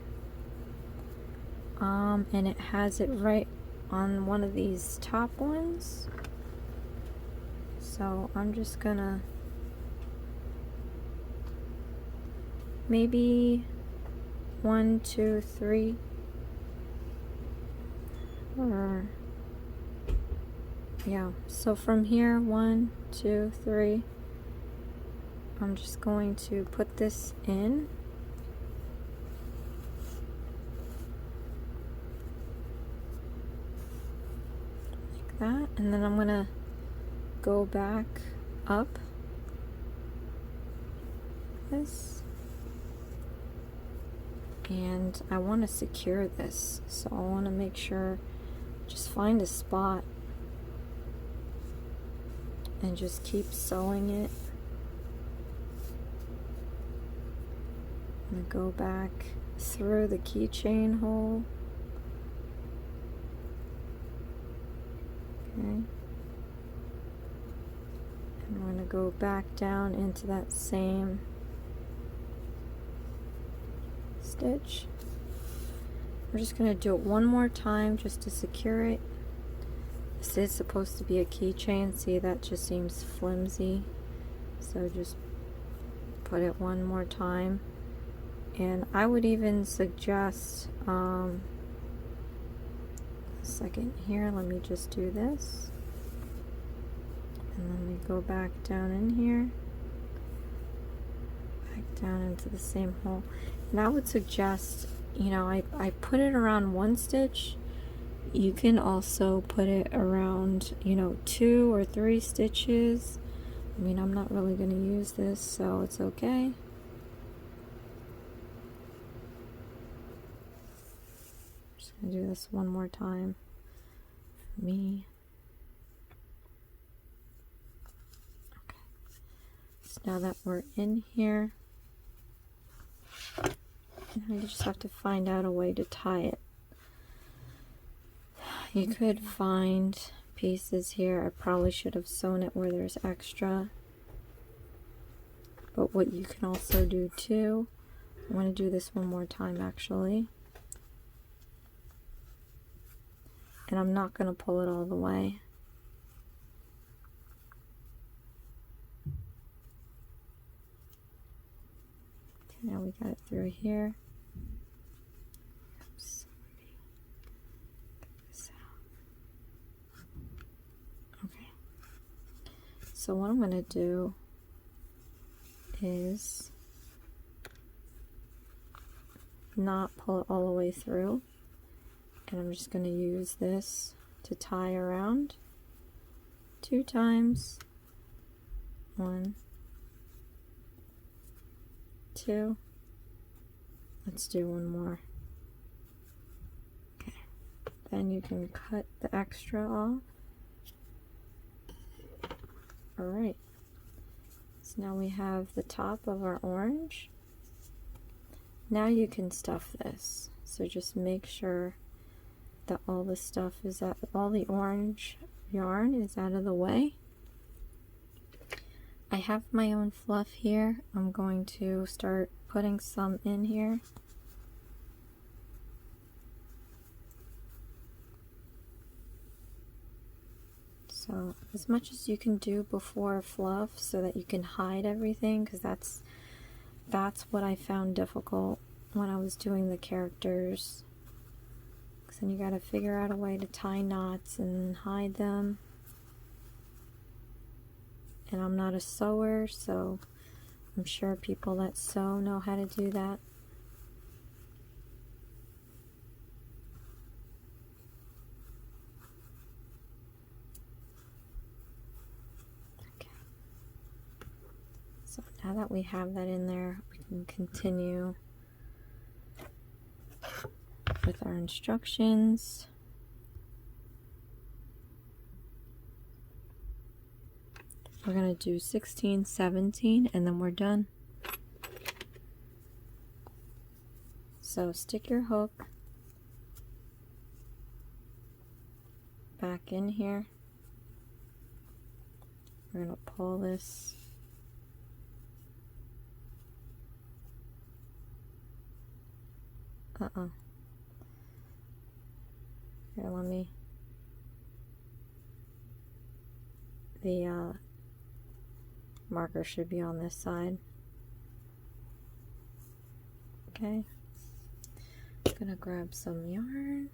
And it has it right on one of these top ones. So I'm just gonna maybe 1, 2, 3, or yeah, so from here 1, 2, 3, I'm just going to put this in. That, and then I'm gonna go back up this, and I want to secure this, so I want to make sure, just find a spot and just keep sewing it going to go back through the keychain hole. Okay. And we're going to go back down into that same stitch. We're just going to do it one more time just to secure it. This is supposed to be a keychain. See, that just seems flimsy. So just put it one more time. And I would even suggest, a second here, let me just do this. And then we go back down in here. Back down into the same hole. And I would suggest, you know, I put it around one stitch. You can also put it around, you know, 2 or 3 stitches. I mean, I'm not really going to use this, so it's okay. Just going to do this one more time for me. Okay. So now that we're in here, now you just have to find out a way to tie it. You could find pieces here. I probably should have sewn it where there's extra. But what you can also do too, I'm going to do this one more time actually. And I'm not going to pull it all the way. Okay, now we got it through here. Oops, let me get this out. Okay. So what I'm going to do is not pull it all the way through, and I'm just going to use this to tie around 2 times. 1, 2. Let's do one more. Okay. Then you can cut the extra off. Alright. So now we have the top of our orange. Now you can stuff this. So just make sure that all the stuff is out, all the orange yarn is out of the way. I have my own fluff here. I'm going to start putting some in here. So as much as you can do before fluff so that you can hide everything, because that's what I found difficult when I was doing the characters. Because then you got to figure out a way to tie knots and hide them. And I'm not a sewer, so I'm sure people that sew know how to do that. Okay. So now that we have that in there, we can continue with our instructions. We're going to do 16, 17, and then we're done. So stick your hook back in here. We're going to pull this Here, let me, the marker should be on this side. Okay, I'm gonna grab some yarn.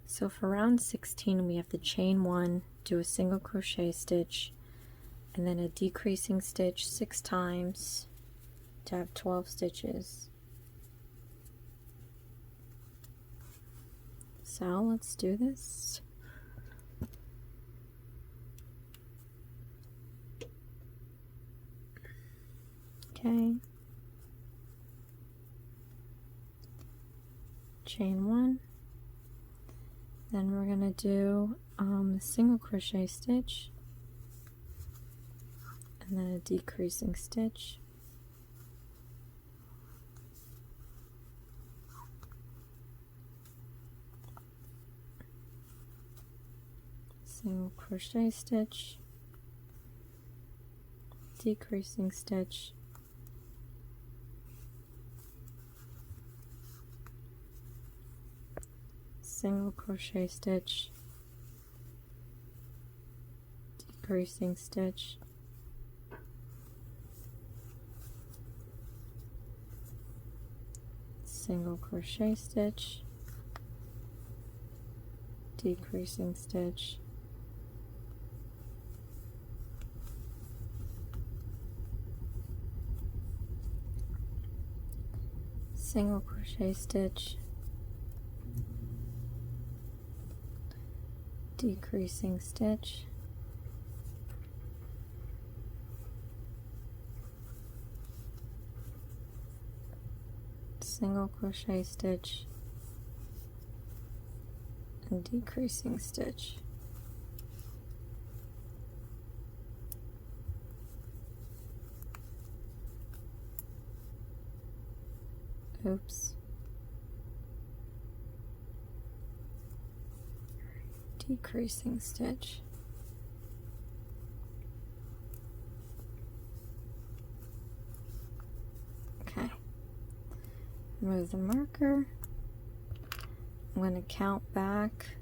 So for round 16 we have to chain 1, do a single crochet stitch, and then a decreasing stitch 6 times to have 12 stitches. So let's do this. Okay. Chain 1. Then we're going to do a single crochet stitch, and and then a decreasing stitch, single crochet stitch, decreasing stitch, single crochet stitch, decreasing stitch, single crochet stitch, decreasing stitch, single crochet stitch, decreasing stitch, single crochet stitch, and decreasing stitch. Oops. Decreasing stitch. Okay. Remove the marker. I'm going to count back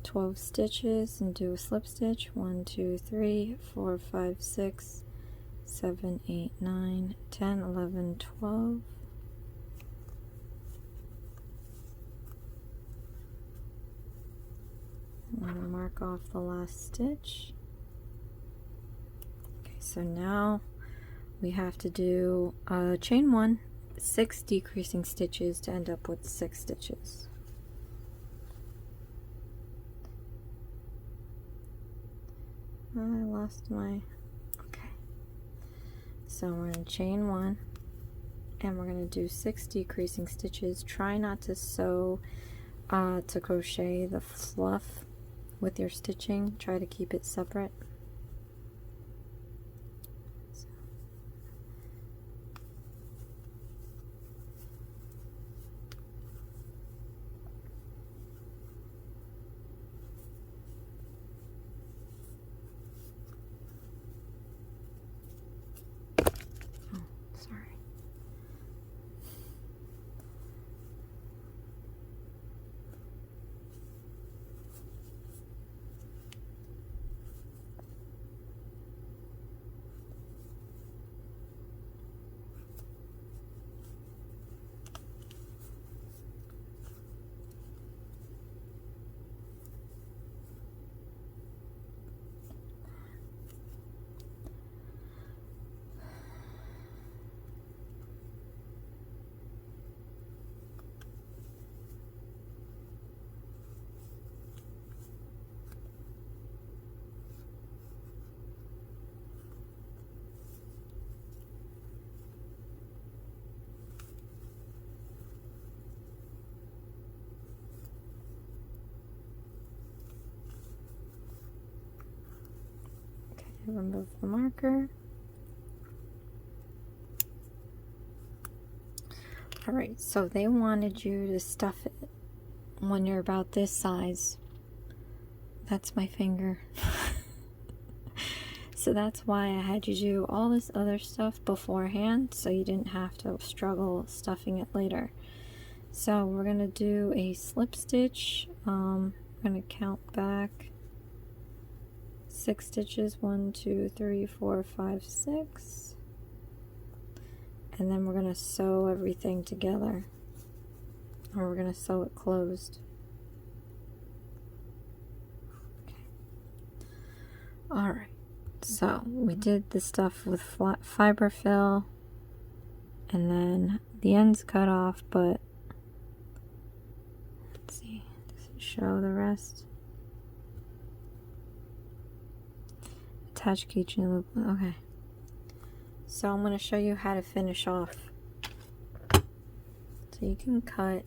12 stitches and do a slip stitch. 1, 2, 3, 4, 5, 6, 7, 8, 9, 10, 11, 12. I'm going to mark off the last stitch. Okay, so now we have to do chain 1, 6 decreasing stitches to end up with 6 stitches. I lost my... Okay. So we're going to chain 1 and we're going to do 6 decreasing stitches. Try not to sew to crochet the fluff with your stitching. Try to keep it separate. Remove the marker. Alright, so they wanted you to stuff it when you're about this size. That's my finger. So that's why I had you do all this other stuff beforehand, so you didn't have to struggle stuffing it later. So we're going to do a slip stitch. We're going to count back 6 stitches, 1, 2, 3, 4, 5, 6, and then we're going to sew everything together, or we're going to sew it closed. Okay. Alright, so we did the stuff with flat fiber fill, and then the ends cut off, but let's see, does it show the rest? Attach keychain loop. Okay, so I'm going to show you how to finish off. So you can cut,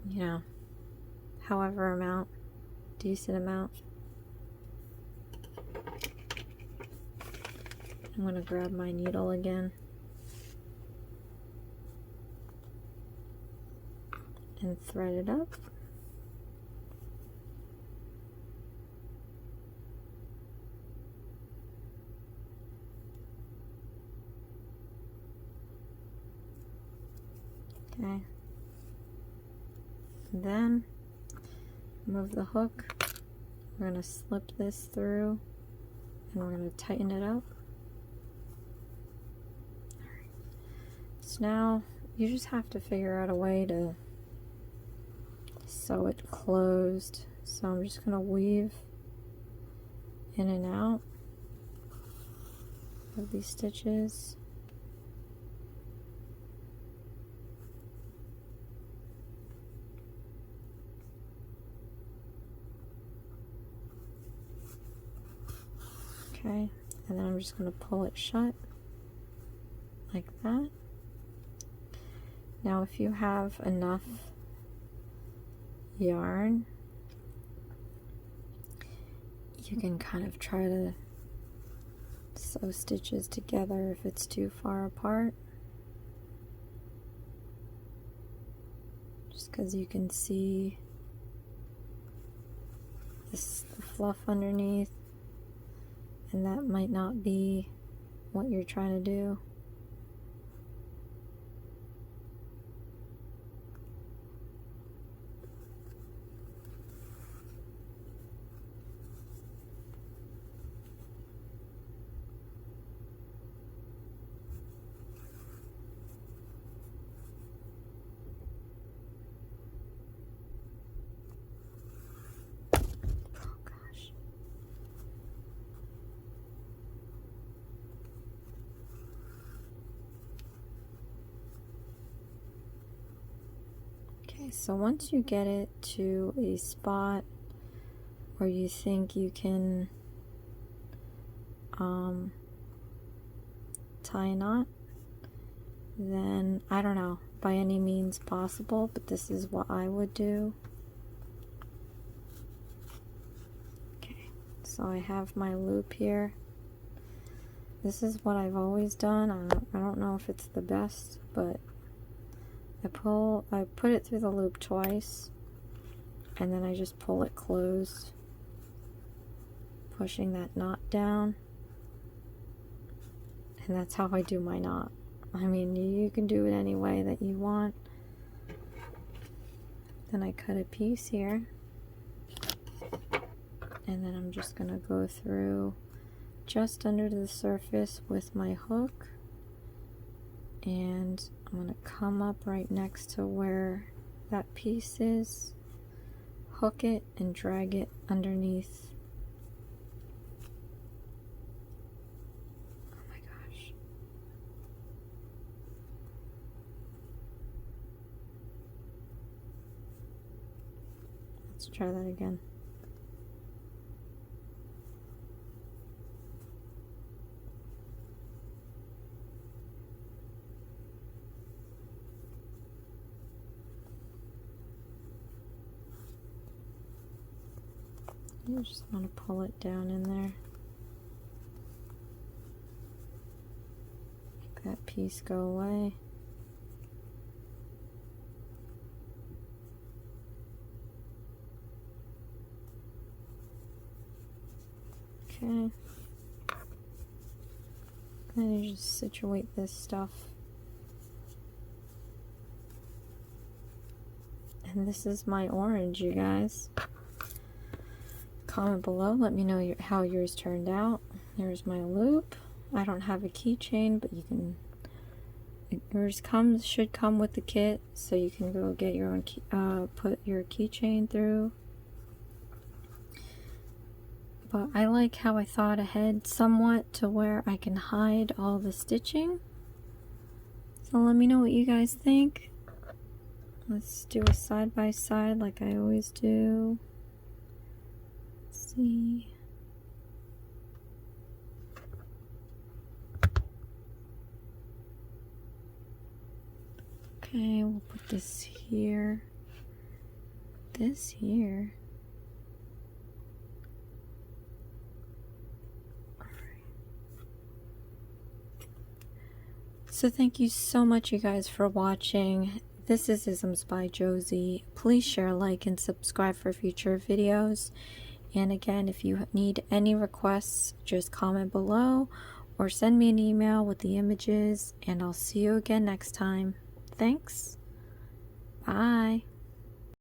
you know, however decent amount. I'm going to grab my needle again and thread it up. Okay. And then move the hook. We're going to slip this through and we're going to tighten it up. Alright. So now you just have to figure out a way to sew it closed. So I'm just going to weave in and out of these stitches. Okay, and then I'm just going to pull it shut like that. Now if you have enough yarn, you can kind of try to sew stitches together if it's too far apart, just because you can see the fluff underneath, and that might not be what you're trying to do. Okay, so once you get it to a spot where you think you can tie a knot, then I don't know, by any means possible, but this is what I would do. Okay, so I have my loop here. This is what I've always done. I don't know if it's the best, but I put it through the loop twice, and then I just pull it closed, pushing that knot down, and that's how I do my knot. I mean, you can do it any way that you want. Then I cut a piece here, and then I'm just going to go through just under the surface with my hook, and I'm going to come up right next to where that piece is, hook it, and drag it underneath. Oh my gosh. Let's try that again. You just want to pull it down in there. Make that piece go away. Okay. Then you just situate this stuff. And this is my orange, you guys. Comment below, let me know how yours turned out. There's my loop. I don't have a keychain, but you can, yours should come with the kit, so you can go get your own put your keychain through. But I like how I thought ahead somewhat to where I can hide all the stitching. So let me know what you guys think. Let's do a side by side like I always do. See. Okay, we'll put this here. This here. Alright. So thank you so much, you guys, for watching. This is Isms by Josie. Please share, like, and subscribe for future videos. And again, if you need any requests, just comment below or send me an email with the images, and I'll see you again next time. Thanks. Bye.